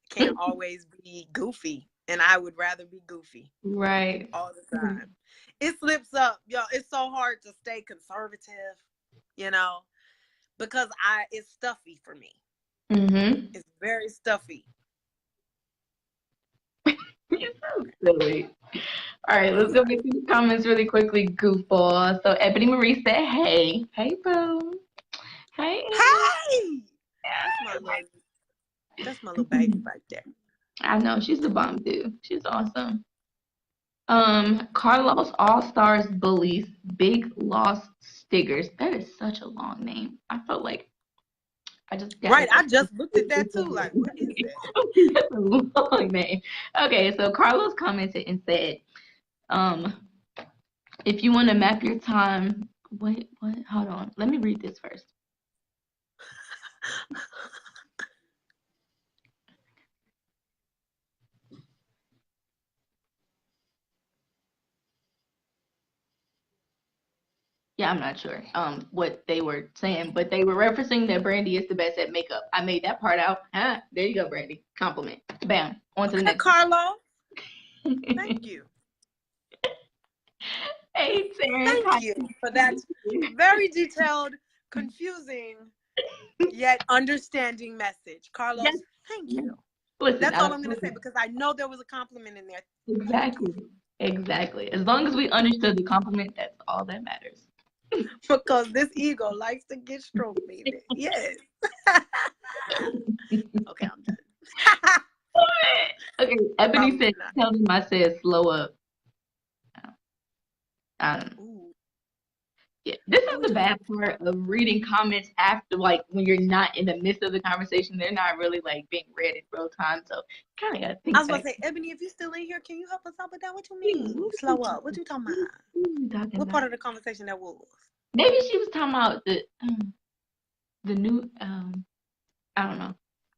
can't always be goofy, and I would rather be goofy right all the time. It slips up, yo. It's so hard to stay conservative, you know, because it's stuffy for me. It's very stuffy. You're so silly. All right, let's go back to the comments really quickly, goofball. So Ebony Marie said, hey boo. Hey. That's my little baby right there. I know, she's the bomb dude. She's awesome. Carlos All-Stars Bullies, Big Lost Stiggers. That is such a long name. I felt like I just looked at that too. Like, what is that? That's a long name. Okay, so Carlos commented and said, if you want to map your time, what? Hold on. Let me read this first. Yeah, I'm not sure what they were saying, but they were referencing that Brandi is the best at makeup. I made that part out. There you go, Brandi. Compliment. Bam. On to the next. Carlo. Thank you. Hey, Terrence. Thank you for that very detailed, confusing, yet understanding message. Carlos, yes. Thank you. Listen, that's all I'm going to say because I know there was a compliment in there. Exactly. As long as we understood the compliment, that's all that matters. Because this ego likes to get stroked, baby. Yes. Okay, I'm done. Okay, Ebony said, tell them I said slow up. I don't know. Yeah, this is the bad part of reading comments after, like, when you're not in the midst of the conversation. They're not really, like, being read in real time, so kind of got to think. I was going to say, Ebony, if you're still in here, can you help us out with that? What you mean? Slow up. What you talking about? What part of the conversation that was? Maybe she was talking about the new, I don't know.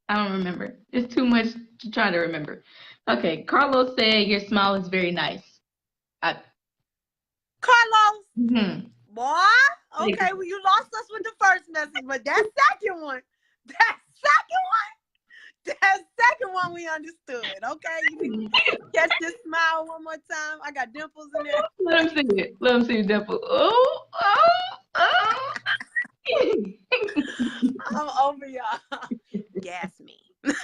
I don't remember. It's too much to try to remember. Okay, Carlos said, your smile is very nice. Carlos? Boy, okay, well, you lost us with the first message, but that second one we understood, okay? You catch this smile one more time. I got dimples in there. Let him see it. Let him see the dimple. Oh. over y'all. Gas me. I'm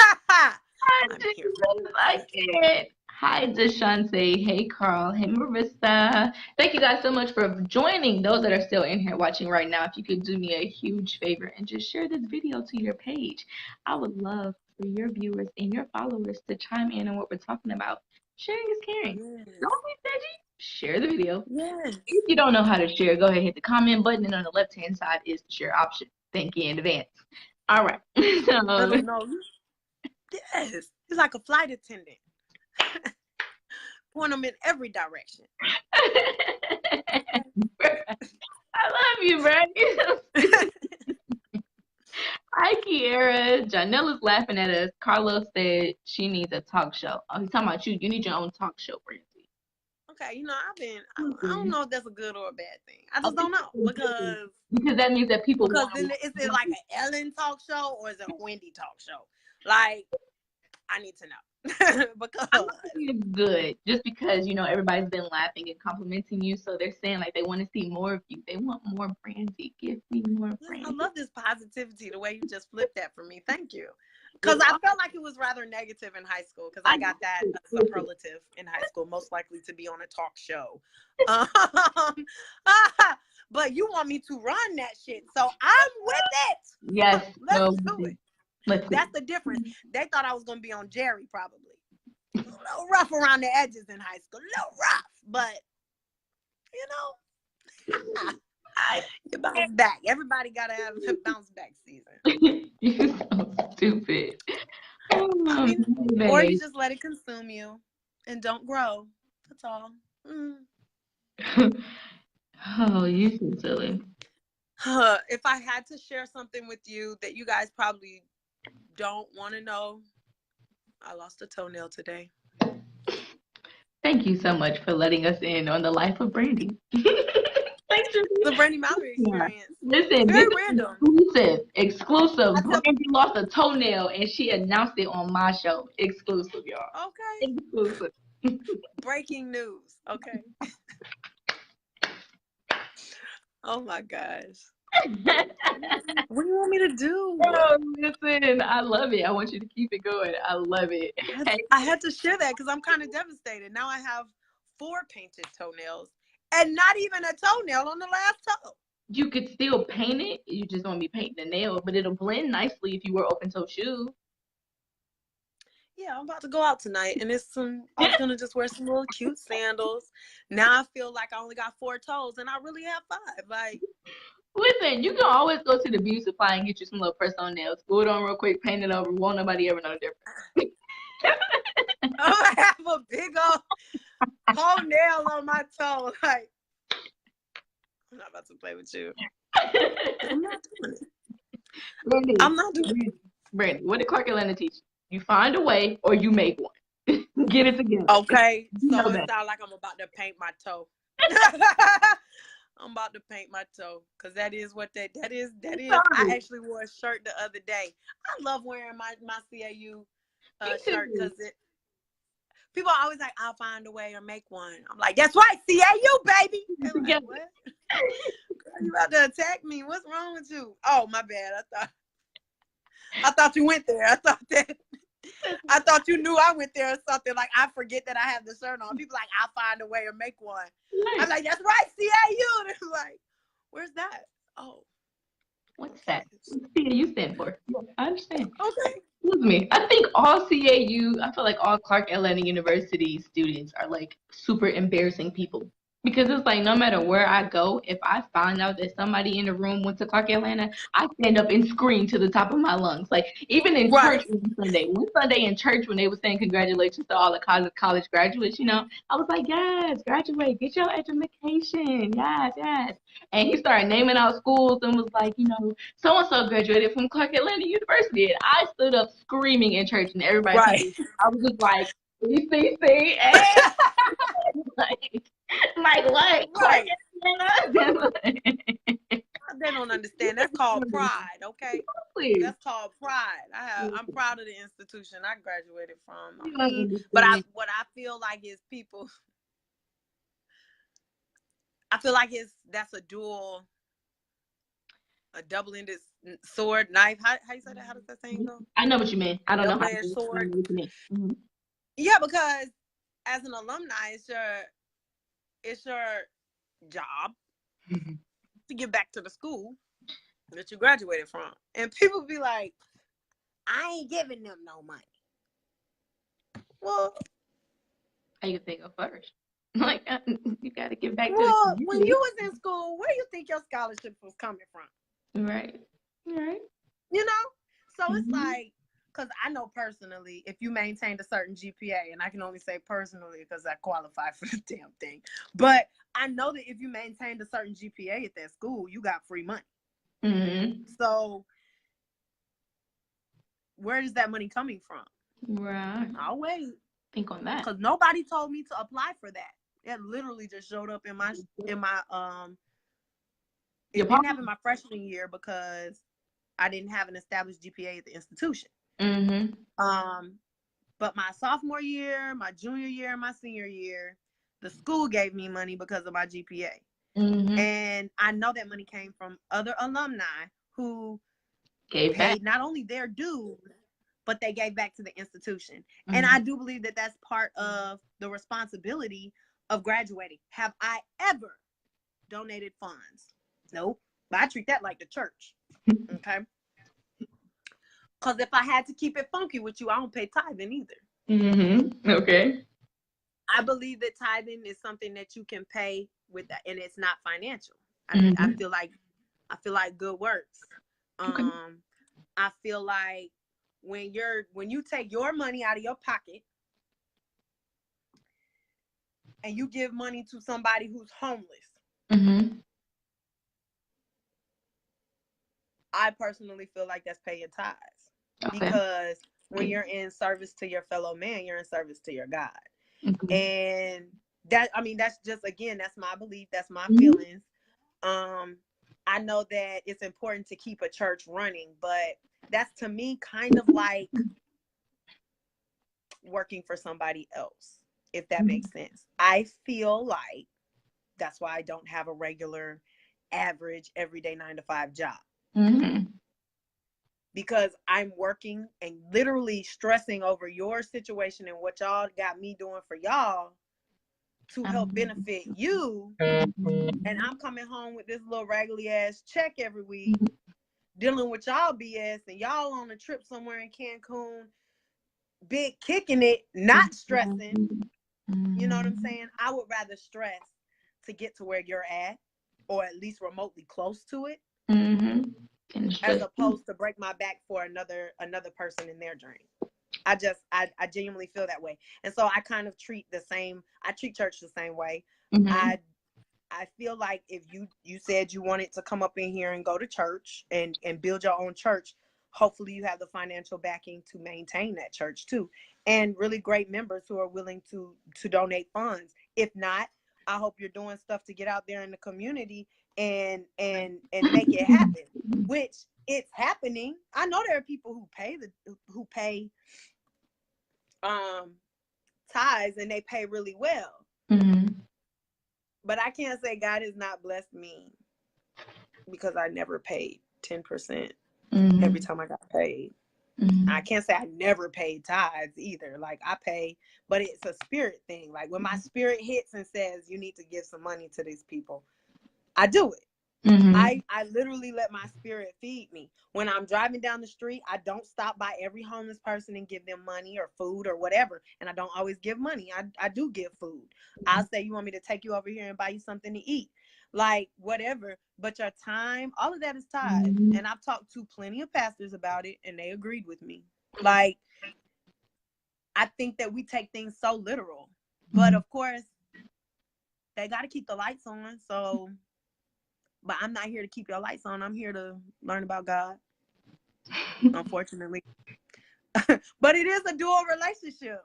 here. I can't. Hi, Deshante. Hey, Carl. Hey, Marissa. Thank you guys so much for joining. Those that are still in here watching right now, if you could do me a huge favor and just share this video to your page. I would love for your viewers and your followers to chime in on what we're talking about. Sharing is caring. Yes. Don't be stingy. Share the video. Yes. If you don't know how to share, go ahead and hit the comment button, and on the left-hand side is the share option. Thank you in advance. All right. So, Let them know. Yes. It's like a flight attendant. Point them in every direction. I love you, Brandi. Hi, Kiera. Janelle is laughing at us. Carlos said she needs a talk show. Oh, he's talking about you. You need your own talk show, Brandi. Okay, I don't know if that's a good or a bad thing. I just don't know because that means that people. Because then is it like an Ellen talk show or is it a Wendy talk show? Like, I need to know. Because it's good, just because everybody's been laughing and complimenting you, so they're saying like they want to see more of you. They want more Brandi. Give me more Brandi. I love this positivity, the way you just flipped that for me. Thank you. Because I felt like it was rather negative in high school, because I got that superlative in high school, most likely to be on a talk show. But you want me to run that shit, so I'm with it. Yes. Let's do it. That's the difference. They thought I was going to be on Jerry, probably. A little rough around the edges in high school. A little rough, but, you bounce back. Everybody got to have a bounce back season. You're so stupid. Or you just let it consume you and don't grow. That's all. Oh, you're so silly. If I had to share something with you that you guys probably don't want to know, I lost a toenail today. Thank you so much for letting us in on the life of Brandi. Thanks for the Brandi Mallory experience. Yeah. Listen, very random. Exclusive. Brandi lost a toenail and she announced it on my show. Exclusive, y'all. Okay. Exclusive. Breaking news. Okay. Oh my gosh. What do you want me to do? Oh, listen, I love it. I want you to keep it going. I love it. I had to share that because I'm kind of devastated. Now I have 4 painted toenails and not even a toenail on the last toe. You could still paint it. You just don't be painting the nail, but it'll blend nicely if you wear open-toe shoes. Yeah, I'm about to go out tonight, and I was gonna just wear some little cute sandals. Now I feel like I only got 4 toes, and I really have 5. Like, listen, you can always go to the beauty supply and get you some little press-on nails. Glue it on real quick, paint it over. Won't nobody ever know the difference. I'm gonna have a big old whole nail on my toe. Like, I'm not about to play with you. I'm not doing it. Brandi, I'm not doing it. Brandi, what did Clark Atlanta teach you? You find a way or you make one. Get it together. Okay, so it sounds like I'm about to paint my toe. I'm about to paint my toe because that is what that is. I actually wore a shirt the other day. I love wearing my CAU shirt because people are always like, I'll find a way or make one. I'm like, that's right, CAU, baby. Like, what? Girl, you about to attack me? What's wrong with you? Oh, my bad. I thought you went there. I thought you knew I went there or something. Like, I forget that I have the shirt on. People like, I'll find a way or make one. I'm like, that's right, CAU. And they're like, where's that? Oh. What's that? What's CAU stand for? I understand. Okay. Excuse me. I think all CAU, I feel like all Clark Atlanta University students are like super embarrassing people. Because it's like no matter where I go, if I find out that somebody in the room went to Clark Atlanta, I stand up and scream to the top of my lungs. Like even in church one Sunday in church when they were saying congratulations to all the college graduates, I was like, yes, graduate, get your education, yes. And he started naming out schools and was like, so-and-so graduated from Clark Atlanta University. And I stood up screaming in church and everybody, I was just like, see, like what? Right. They don't understand. That's called pride, okay? Please. That's called pride. I'm proud of the institution I graduated from. But what I feel like is people. I feel like that's a dual a double-ended sword, knife. How you say that? How does that saying go? I know what you mean. I don't know how to double-edged sword. I know what you mean. Mm-hmm. Yeah, because as an alumni, it's your job to get back to the school that you graduated from. And people be like, I ain't giving them no money. Well, how you think of first? Like, you got to get back to the well, community. when you was in school, where do you think your scholarship was coming from? Right. Right. You know? So it's like, because I know personally, if you maintained a certain GPA, and I can only say personally because I qualify for the damn thing, but I know that if you maintained a certain GPA at that school, you got free money. Mm-hmm. So where is that money coming from? Right. I'll wait. Think on that. Because nobody told me to apply for that. It literally just showed up in my it didn't happen my freshman year because I didn't have an established GPA at the institution. Mm-hmm. But my sophomore year, my junior year, and my senior year, the school gave me money because of my GPA. Mm-hmm. And I know that money came from other alumni who paid back. Not only their dues, but they gave back to the institution. Mm-hmm. And I do believe that that's part of the responsibility of graduating. Have I ever donated funds? Nope. But I treat that like the church. Okay? Because if I had to keep it funky with you, I don't pay tithing either. Mm-hmm. Okay. I believe that tithing is something that you can pay with that, and it's not financial. I feel like good works. Okay. I feel like when you take your money out of your pocket and you give money to somebody who's homeless, Mm-hmm. I personally feel like that's paying tithes. Okay. Because when you're in service to your fellow man, you're in service to your God. Mm-hmm. And that's just, again, that's my belief. That's my feelings. I know that it's important to keep a church running, but that's, to me, kind of like working for somebody else, if that makes sense. I feel like that's why I don't have a regular, average, everyday 9-to-5 job. Mm-hmm. Because I'm working and literally stressing over your situation and what y'all got me doing for y'all to help benefit you. And I'm coming home with this little raggedy ass check every week, dealing with y'all BS, and y'all on a trip somewhere in Cancun, big kicking it, not stressing. You know what I'm saying? I would rather stress to get to where you're at, or at least remotely close to it, as opposed to break my back for another person in their dream. I genuinely feel that way. And so I kind of treat church the same way. I feel like if you said you wanted to come up in here and go to church and build your own church, hopefully you have the financial backing to maintain that church too. And really great members who are willing to donate funds. If not, I hope you're doing stuff to get out there in the community and make it happen, which it's happening. I know there are people who pay tithes, and they pay really well. But I can't say God has not blessed me because I never paid 10% every time I got paid. I can't say I never paid tithes either. Like, I pay, but it's a spirit thing. Like, when my spirit hits and says you need to give some money to these people, I do it. I literally let my spirit feed me. When I'm driving down the street, I don't stop by every homeless person and give them money or food or whatever. And I don't always give money. I do give food. I'll say, you want me to take you over here and buy you something to eat? Like, whatever. But your time, all of that is tithe. And I've talked to plenty of pastors about it, and they agreed with me. Like, I think that we take things so literal. But of course, they got to keep the lights on. So... But I'm not here to keep your lights on. I'm here to learn about God, unfortunately. But it is a dual relationship.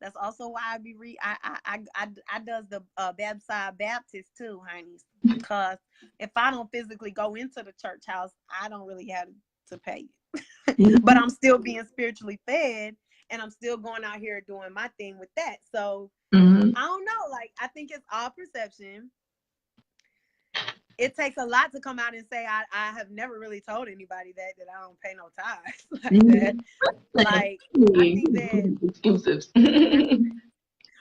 That's also why I does the Babside Baptist too, honeys. Because if I don't physically go into the church house, I don't really have to pay it. But I'm still being spiritually fed, and I'm still going out here doing my thing with that. So I don't know. Like, I think it's all perception. it takes a lot to come out and say I have never really told anybody that I don't pay no tithes like that. Like I think that excuses.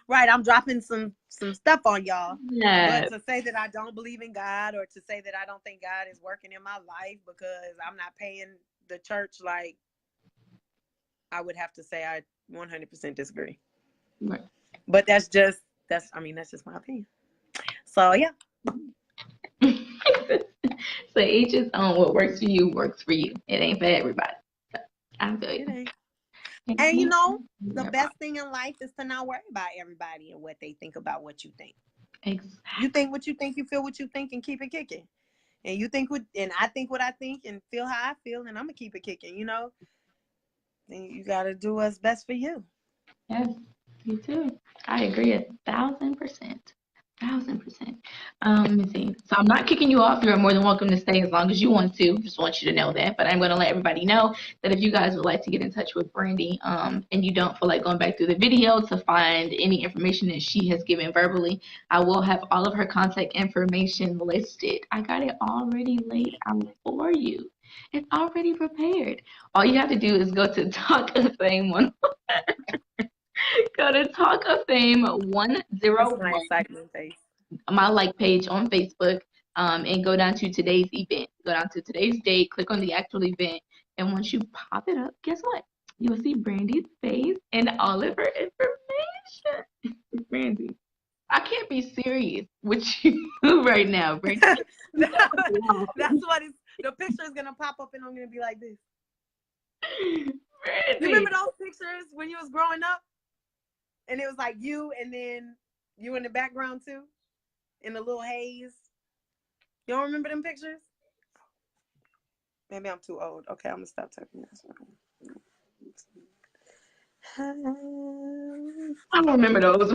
Right, I'm dropping some stuff on y'all. Yeah. But to say that I don't believe in God, or to say that I don't think God is working in my life because I'm not paying the church, like, I would have to say I 100% disagree. Right. But that's just my opinion. So yeah. So each his own. What works for you works for you. It ain't for everybody. So, I feel you. It ain't. And you know, the best thing in life is to not worry about everybody and what they think about what you think. Exactly. You think what you think, you feel what you think, and keep it kicking. And you think and I think what I think, and feel how I feel, and I'm gonna keep it kicking. You know, and you gotta do what's best for you. Yes, me too. I agree 1,000%. 1,000%. Let me see. So I'm not kicking you off. You're more than welcome to stay as long as you want to. Just want you to know that. But I'm going to let everybody know that if you guys would like to get in touch with Brandi, and you don't feel like going back through the video to find any information that she has given verbally, I will have all of her contact information listed. I got it already laid out for you. It's already prepared. All you have to do is go to Talk of Fame one. Go to Talk of Fame 101. My like page on Facebook, and go down to today's event. Go down to today's date, click on the actual event, and once you pop it up, guess what? You will see Brandi's face and all of her information. Brandi, I can't be serious with you right now, Brandi. That's what the picture is gonna pop up, and I'm gonna be like this. Brandi. You remember those pictures when you was growing up, and it was like you, and then you in the background too, in the little haze. You don't remember them pictures? Maybe I'm too old. Okay, I'm gonna stop typing this. I don't remember those.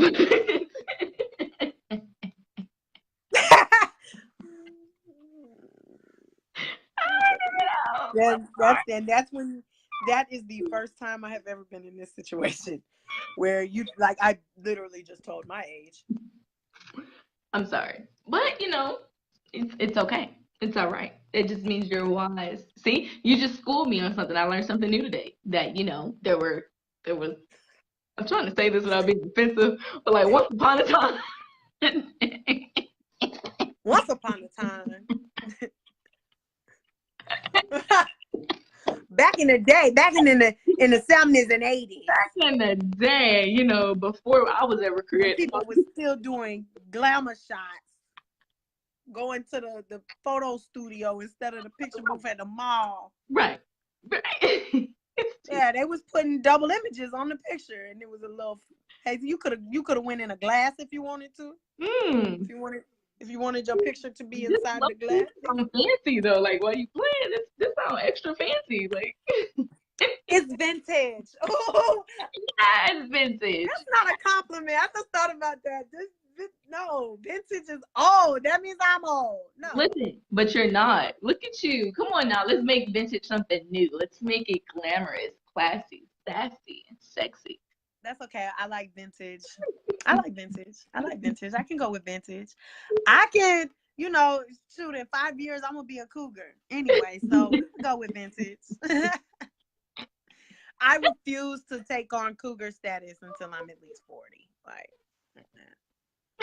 That is the first time I have ever been in this situation where I literally just told my age. I'm sorry, but you know, it's okay. It's all right. It just means you're wise. See, you just schooled me on something. I learned something new today. That there was. I'm trying to say this without being offensive, but like once upon a time. Once upon a time. Back in the day, back in the 70s and 80s. Back in the day, before I was ever created. People were still doing glamour shots, going to the photo studio instead of the picture booth at the mall. Right. Yeah, they was putting double images on the picture, and it was a little. Hey, you could have went in a glass if you wanted to. If you wanted your picture to be inside the glass. Sounds fancy though. Like, while you playing, this sounds extra fancy. Like, it's vintage. Oh, yeah, it's vintage. That's not a compliment. I just thought about that. No, vintage is old. That means I'm old. No. Listen, but you're not. Look at you. Come on now. Let's make vintage something new. Let's make it glamorous, classy, sassy, and sexy. That's okay. I like vintage. I can go with vintage. I can, shoot, in 5 years, I'm going to be a cougar. Anyway, so we can go with vintage. I refuse to take on cougar status until I'm at least 40. Like,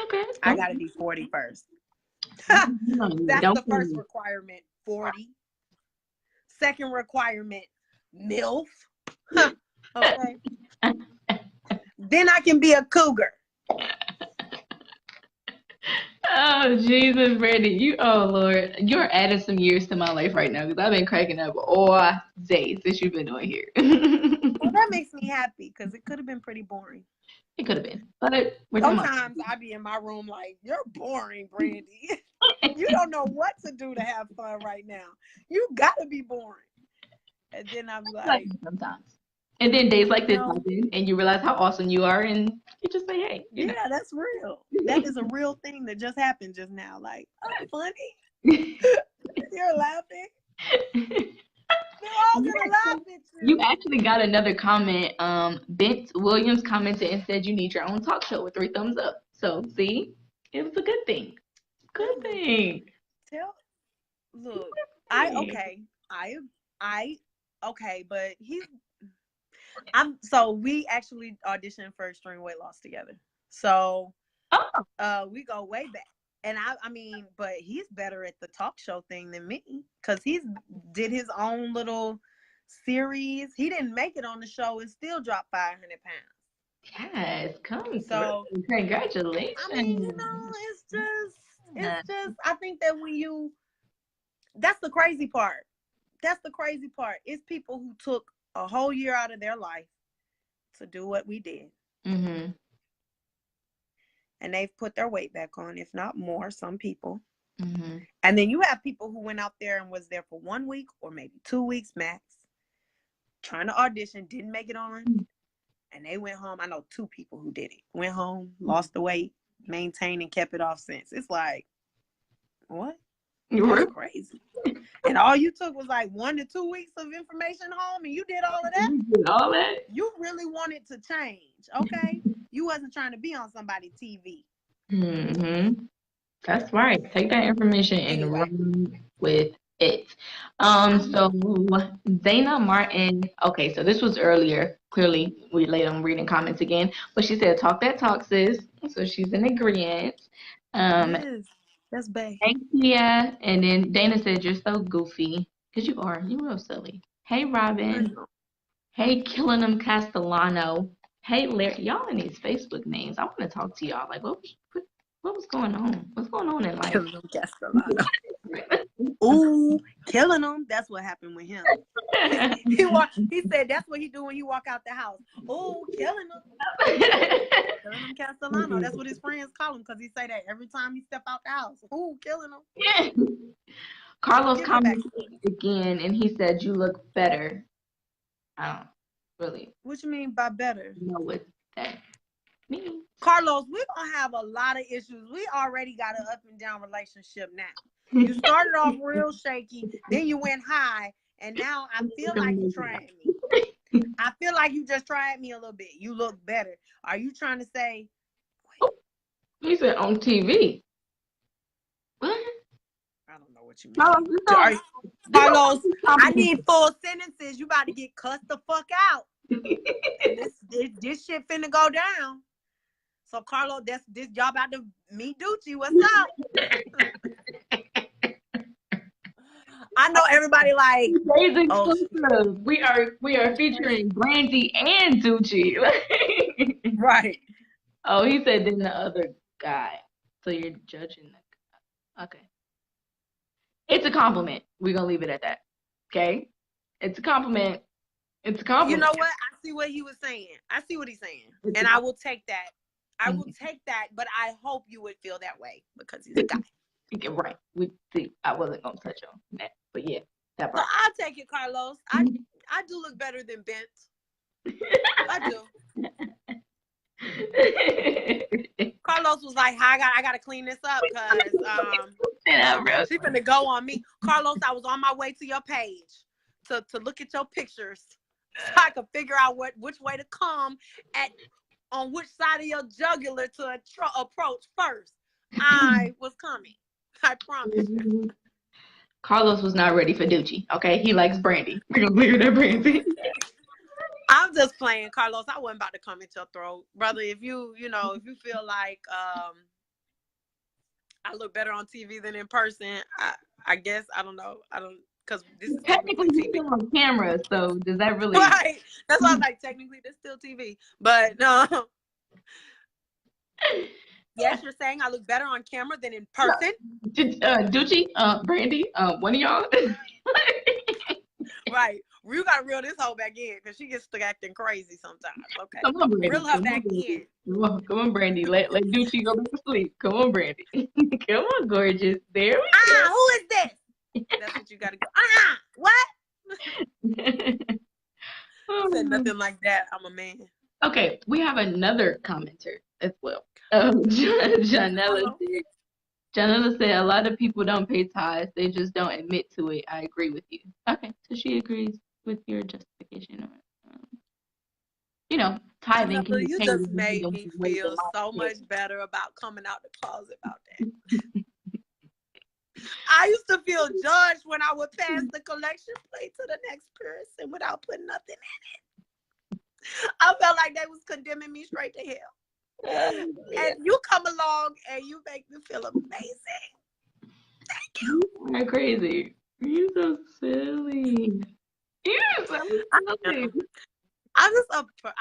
okay. I got to be 40 first. That's the first requirement, 40. Second requirement, MILF. Okay. Then I can be a cougar. Oh, Jesus, Brandi. Oh, Lord. You're adding some years to my life right now because I've been cracking up all day since you've been on here. Well, that makes me happy because it could have been pretty boring. It could have been. But sometimes I be in my room like, you're boring, Brandi. You don't know what to do to have fun right now. You got to be boring. And then I'm like sometimes. And then days like this happen, and you realize how awesome you are, and you just say, hey. Yeah, that's real. That is a real thing that just happened just now. Like, oh, funny. You're laughing. They're all going to laugh at you. You actually got another comment. Bent Williams commented and said you need your own talk show with 3 thumbs up. So, see? It was a good thing. Good thing. Look, okay, but so we actually auditioned for Extreme Weight Loss together. So, we go way back. And I mean, but he's better at the talk show thing than me because he's did his own little series. He didn't make it on the show and still dropped 500 pounds. Yes, come through. Congratulations. I mean, it's just, I think that that's the crazy part. That's the crazy part. It's people who took a whole year out of their life to do what we did. Mm-hmm. And they've put their weight back on, if not more, some people. Mm-hmm. And then you have people who went out there and was there for 1 week or maybe 2 weeks max, trying to audition, didn't make it on, and they went home. I know 2 people who did it. Went home, lost the weight, maintained, and kept it off since. It's like, what? That's crazy. And all you took was like 1 to 2 weeks of information home, and you did all of that? You did all that? You really wanted to change, okay? You wasn't trying to be on somebody's TV. Mm-hmm. That's right. Take that information and run with it. So Dana Martin, okay, so this was earlier. Clearly, we late on reading comments again, but she said, talk that talk, sis. So she's in agreement. Yes, that's bae. Thanks, Tia. And then Dana said, you're so goofy. Because you are. You're real silly. Hey, Robin. Hey, Killing Them Castellano. Hey, Larry. Y'all in these Facebook names. I want to talk to y'all. Like, what was going on? What's going on in life? Killing Them Castellano. Ooh, killing them. That's what happened with him. He said that's what he do when he walk out the house. Ooh, killing them. Killing them Castellano. That's what his friends call him because he say that every time he step out the house. Ooh, killing them. Yeah. Carlos commented again, and he said, you look better. I don't really. What you mean by better? Know what that means. Carlos, we're going to have a lot of issues. We already got an up and down relationship now. You started off real shaky, then you went high, and now I feel like you tried me. I feel like you just tried me a little bit. You look better. Are you trying to say? Wait. He said on TV. What? I don't know what you mean. Carlos, I need full sentences. You about to get cussed the fuck out. This shit finna go down. So Carlos, this y'all about to meet Ducci. What's up? I know everybody like exclusive. We are featuring Brandi and Ducci. Right. Oh, he said then the other guy. So you're judging the guy. Okay. It's a compliment. We're gonna leave it at that. Okay? It's a compliment. It's a compliment. You know what? I see what he was saying. I see what he's saying. And I will take that. I will take that, but I hope you would feel that way because he's a guy. Right. I wasn't gonna touch on that, but yeah, that part. So I'll take it, Carlos. I do look better than Bent. I do. Carlos was like, I gotta clean this up because she's gonna go on me. Carlos, I was on my way to your page to look at your pictures so I could figure out which way to come on which side of your jugular to approach first. I was coming. I promise. Carlos was not ready for Ducci. Okay, he likes Brandi. We're gonna clear that Brandi. I'm just playing, Carlos. I wasn't about to come at your throat, brother. If you feel like I look better on TV than in person, I guess I don't know. Because this is technically TV on camera. So does that really? Right. That's why I was like, technically, this still TV, but no. Yes, you're saying I look better on camera than in person. Ducci, Brandi, one of y'all. Right. You gotta reel this hoe back in because she gets stuck acting crazy sometimes. Okay. Come on, Brandi. Reel her back in. Come on, Brandi. Let Ducci go to sleep. Come on, Brandi. Come on, gorgeous. There we go. Who is this? That's what you gotta go. What? I said nothing like that. I'm a man. Okay, we have another commenter as well. Janella said a lot of people don't pay tithes. They just don't admit to it. I agree with you. Okay, so she agrees with your justification. Tithing can be you just made me feel so much better about coming out the closet about that. I used to feel judged when I would pass the collection plate to the next person without putting nothing in it. I felt like they was condemning me straight to hell. And you come along and you make me feel amazing. Thank you. You are crazy. You're so silly. You're so silly. I'm just up for.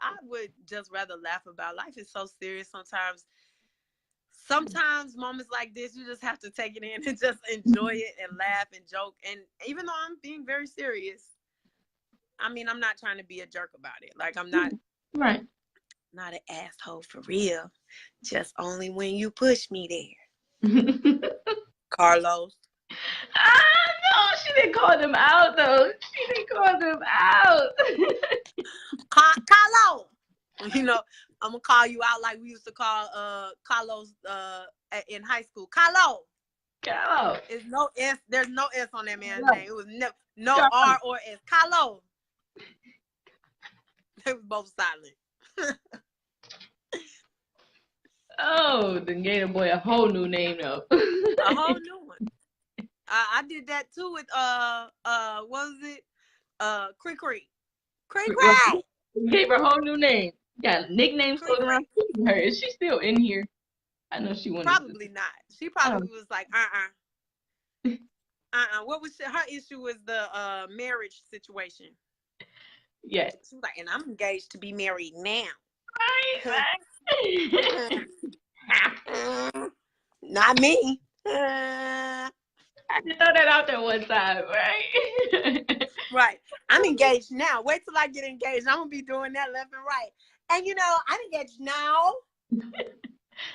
I would just rather laugh about life. Is so serious sometimes. Sometimes moments like this, you just have to take it in and just enjoy it and laugh and joke. And even though I'm being very serious, I mean, I'm not trying to be a jerk about it. Like, I'm not right. Not an asshole for real. Just only when you push me there. Carlos. No, she didn't call them out though. She didn't call them out. Carlos. You know, I'm gonna call you out like we used to call Carlos in high school. Carlos. Carlos. There's no S. There's no S on that man's name. It was no R or S. Carlos. They was both silent. Oh, the Gator Boy, a whole new name though. A whole new one. I did that too with what was it? Cree. Gave her a whole new name. Got nicknames floating around her. Is she still in here? I know she wanted. Probably not. She probably was like, What was her issue? Was the marriage situation? Yes. She was like, and I'm engaged to be married now. Right. Not me. I just throw that out there one time, right? Right. I'm engaged now. Wait till I get engaged. I'm gonna be doing that left and right. And I'm engaged now.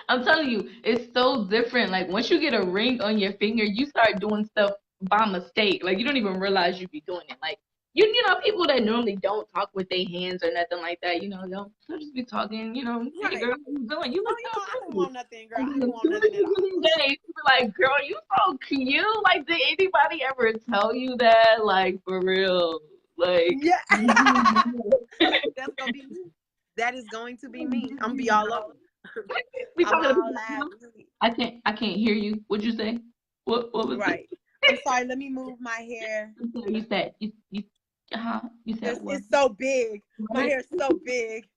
I'm telling you, it's so different. Like once you get a ring on your finger, you start doing stuff by mistake. Like you don't even realize you be doing it. Like you know, people that normally don't talk with their hands or nothing like that, they'll just be talking, hey right. girl, what you doing? You look so I don't want nothing, girl. I don't want nothing at all. You be like, girl, you so cute. Like, did anybody ever tell you that? Like, for real. Like, yeah. That's gonna be me. That is going to be me. I'm gonna be all over. I can't hear you. What'd you say? What was right? I'm sorry. Let me move my hair. You said you said what? It's so big. My hair's so big.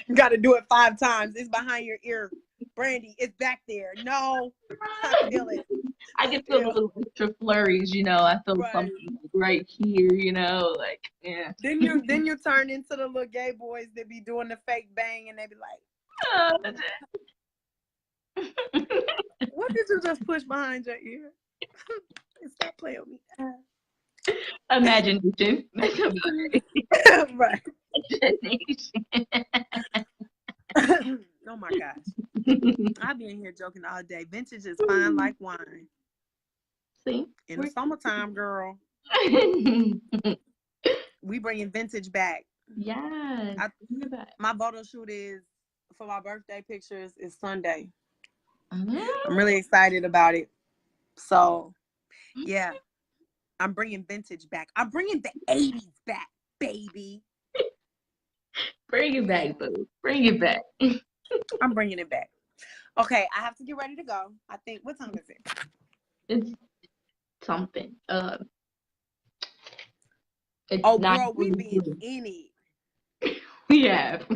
You got to do it 5 times. It's behind your ear, Brandi. It's back there. No, I feel it. I can feel the little extra flurries. I feel something right here. Like yeah. Then you turn into the little gay boys that be doing the fake bang, and they be like, "What did you just push behind your ear?" Stop playing with me. Imagination. Right. Imagination. Oh my gosh. I've been here joking all day. Vintage is fine like wine. See? In the summertime, girl. We bringing vintage back. Yes. My photo shoot is for my birthday pictures is Sunday. I'm really excited about it. So, yeah. I'm bringing vintage back. I'm bringing the 80s back, baby. Bring it back, boo. Bring it back. I'm bringing it back. Okay, I have to get ready to go. I think, what time is it? It's something. It's girl, we been in it. We have.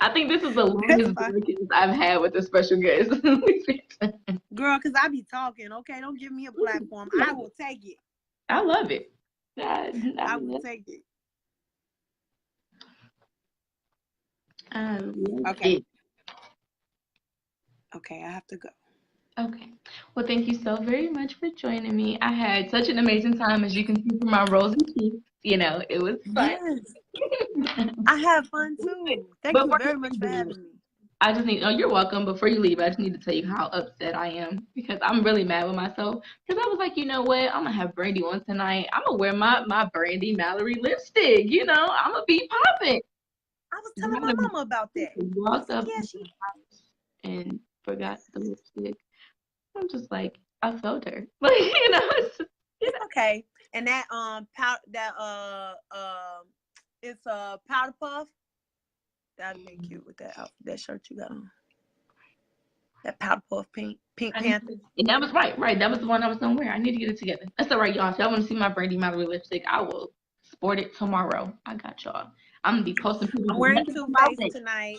I think this is the longest podcast I've had with a special guest. Girl, because I be talking, okay? Don't give me a platform. I will take it. I love it. I will take it. Okay. Okay, I have to go. Okay. Well, thank you so very much for joining me. I had such an amazing time, as you can see from my rosy cheeks. It was fun. Yes. I have fun too. Thank you very much for having me. I just you're welcome. Before you leave, I just need to tell you how upset I am because I'm really mad with myself. Because I was like, you know what? I'm going to have Brandi on tonight. I'm going to wear my Brandi Mallory lipstick. I'm going to be popping. I was telling my mama about that. Walked up and forgot the lipstick. I'm just like, I felt her. Like, it's okay. And that it's a powder puff. That'd be cute with that shirt you got on. That powder puff pink panther. And that was right. That was the one I was gonna wear. I need to get it together. That's all right, y'all. If y'all want to see my Brandi Mallory lipstick, I will sport it tomorrow. I got y'all. I'm gonna be posting pictures. I'm wearing Too Faced tonight.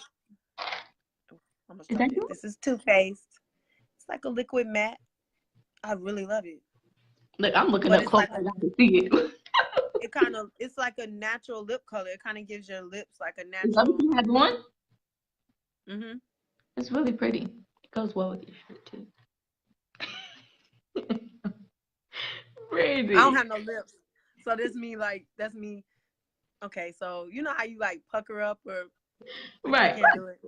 I'm gonna stop it. This is Too Faced. It's like a liquid matte. I really love it. Look, I'm looking up close. I can see it. It's like a natural lip color. It kind of gives your lips like a natural. Is that what you had one? Mhm. It's really pretty. It goes well with your shirt too. Brandi. I don't have no lips, so that's me. Okay, so you know how you like pucker up or right? I can't do it.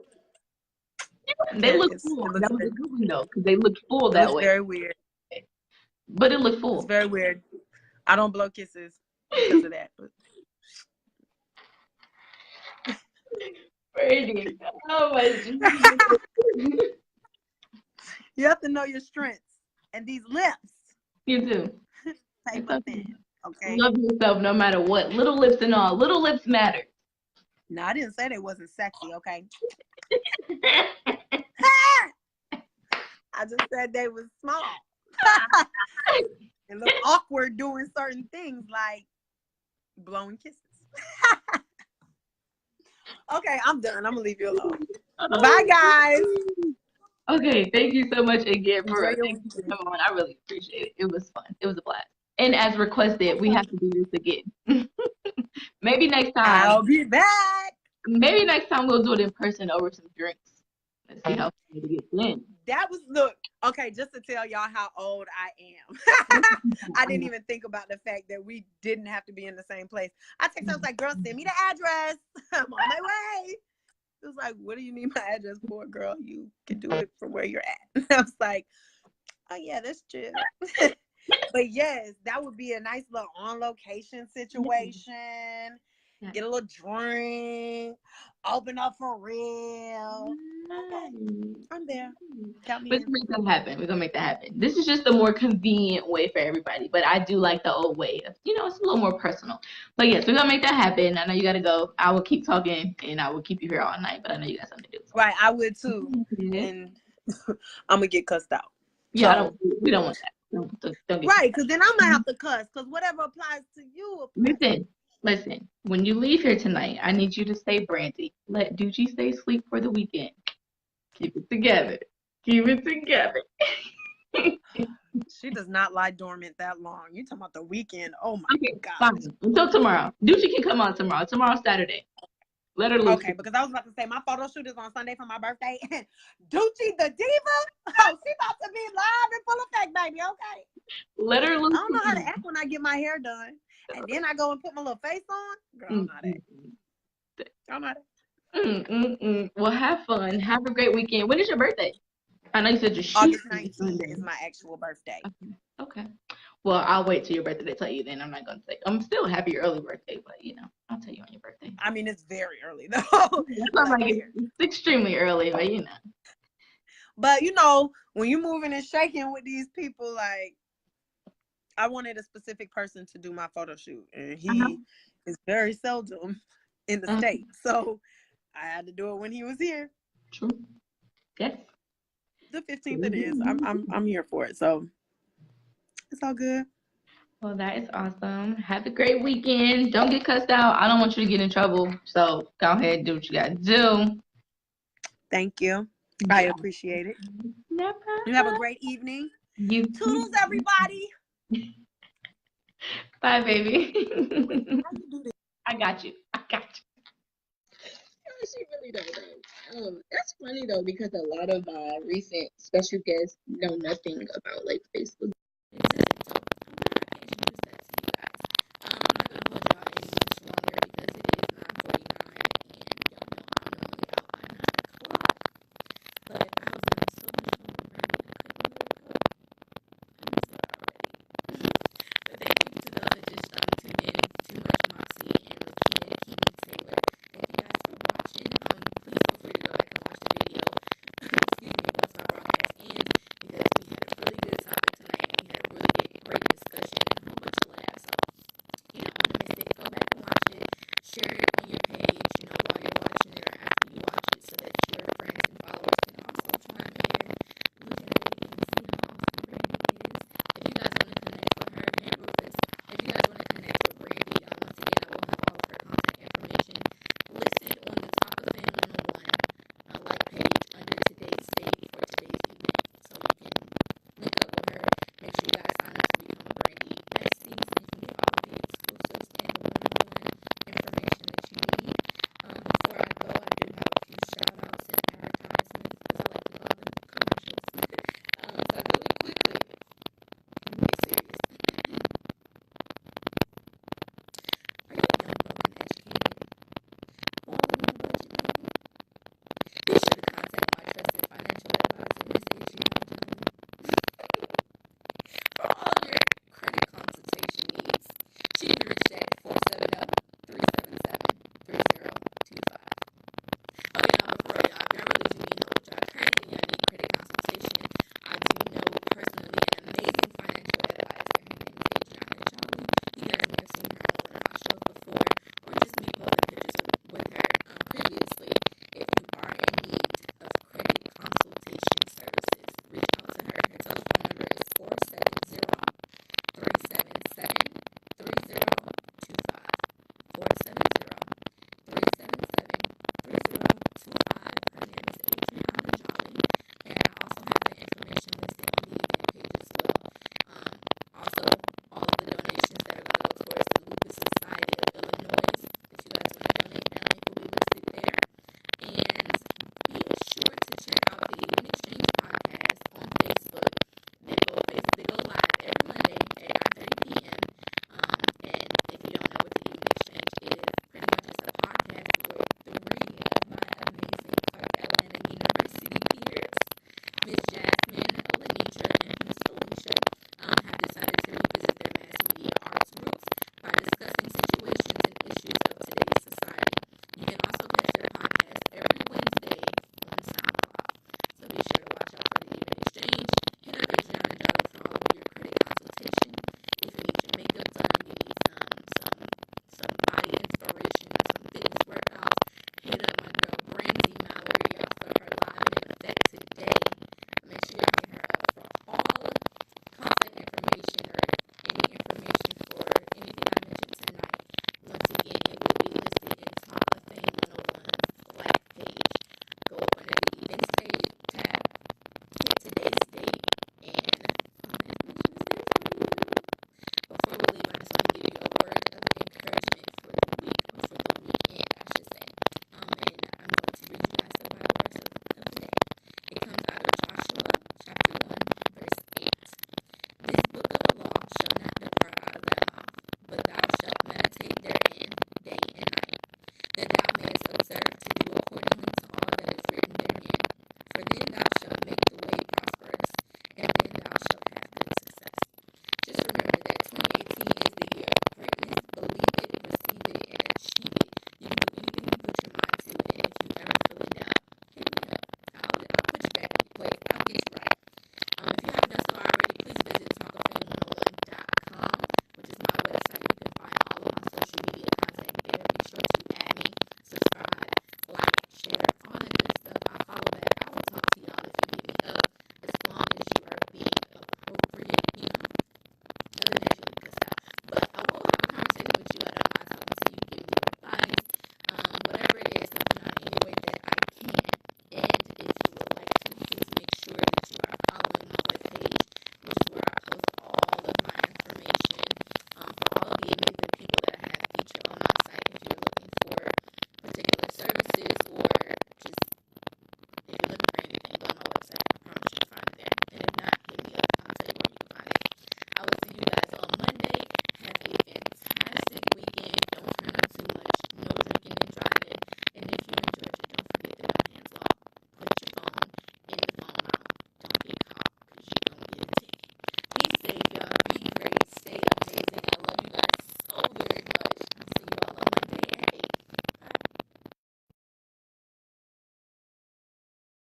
They look full. That was a good one though, because they look full that way. Very weird. But it looked full. It's very weird. I don't blow kisses because of that. Brandi. Oh my God. You have to know your strengths and these lips. You do. Okay. Love yourself no matter what. Little lips and all. Little lips matter. No, I didn't say they wasn't sexy, okay? I just said they was small. And look awkward doing certain things like blowing kisses. Okay, I'm done. I'm gonna leave you alone. Bye, guys. Okay, thank you so much again for coming on. I really appreciate it. It was fun. It was a blast. And as requested, we have to do this again. Maybe next time. I'll be back. Maybe next time we'll do it in person over some drinks. Let's see how it gets in. Okay, just to tell y'all how old I am. I didn't even think about the fact that we didn't have to be in the same place. I was like, girl, send me the address. I'm on my way. It was like, what do you need my address for, girl? You can do it from where you're at. I was like, oh yeah, that's true. But yes, that would be a nice little on-location situation. Yeah. Get a little drink, open up for real. Okay, I'm there. Count me in. We're gonna make that happen. We're gonna make that happen. This is just a more convenient way for everybody, but I do like the old way of, it's a little more personal. But yes, we're gonna make that happen. I know you gotta go. I will keep talking and I will keep you here all night, but I know you got something to do. Right, I would too. And I'm gonna get cussed out. Yeah, so, we don't want that. Don't get right, because then I might have to cuss, because whatever applies to you applies. Listen, when you leave here tonight, I need you to stay Brandi. Let Ducci stay asleep for the weekend. Keep it together. She does not lie dormant that long. You talking about the weekend? Oh my God. Fine. Until tomorrow. Ducci can come on tomorrow. Tomorrow's Saturday. Let her loose. Okay, because I was about to say my photo shoot is on Sunday for my birthday. Ducci the diva? Oh, she about to be live and full effect, baby. Okay. Let her loose. I don't know how to act when I get my hair done. And then I go and put my little face on. Girl, I'm not acting. I'm not acting. Well, have fun. Have a great weekend. When is your birthday? I know you said your shoot. August 19th is my actual birthday. Okay. Well, I'll wait till your birthday to tell you then. I'm not going to say. I'm still happy early birthday, but, I'll tell you on your birthday. I mean, it's very early, though. It's extremely early, but, But, when you're moving and shaking with these people, like, I wanted a specific person to do my photo shoot, and he is very seldom in the state, so I had to do it when he was here. True. Yes. The 15th it is. I'm here for it, so it's all good. Well, that is awesome. Have a great weekend. Don't get cussed out. I don't want you to get in trouble, so go ahead and do what you got to do. Thank you. I appreciate it. No problem. You have a great evening. You Toodles, everybody. Bye, baby. I got you. She really does. That's funny though, because a lot of recent special guests know nothing about like Facebook.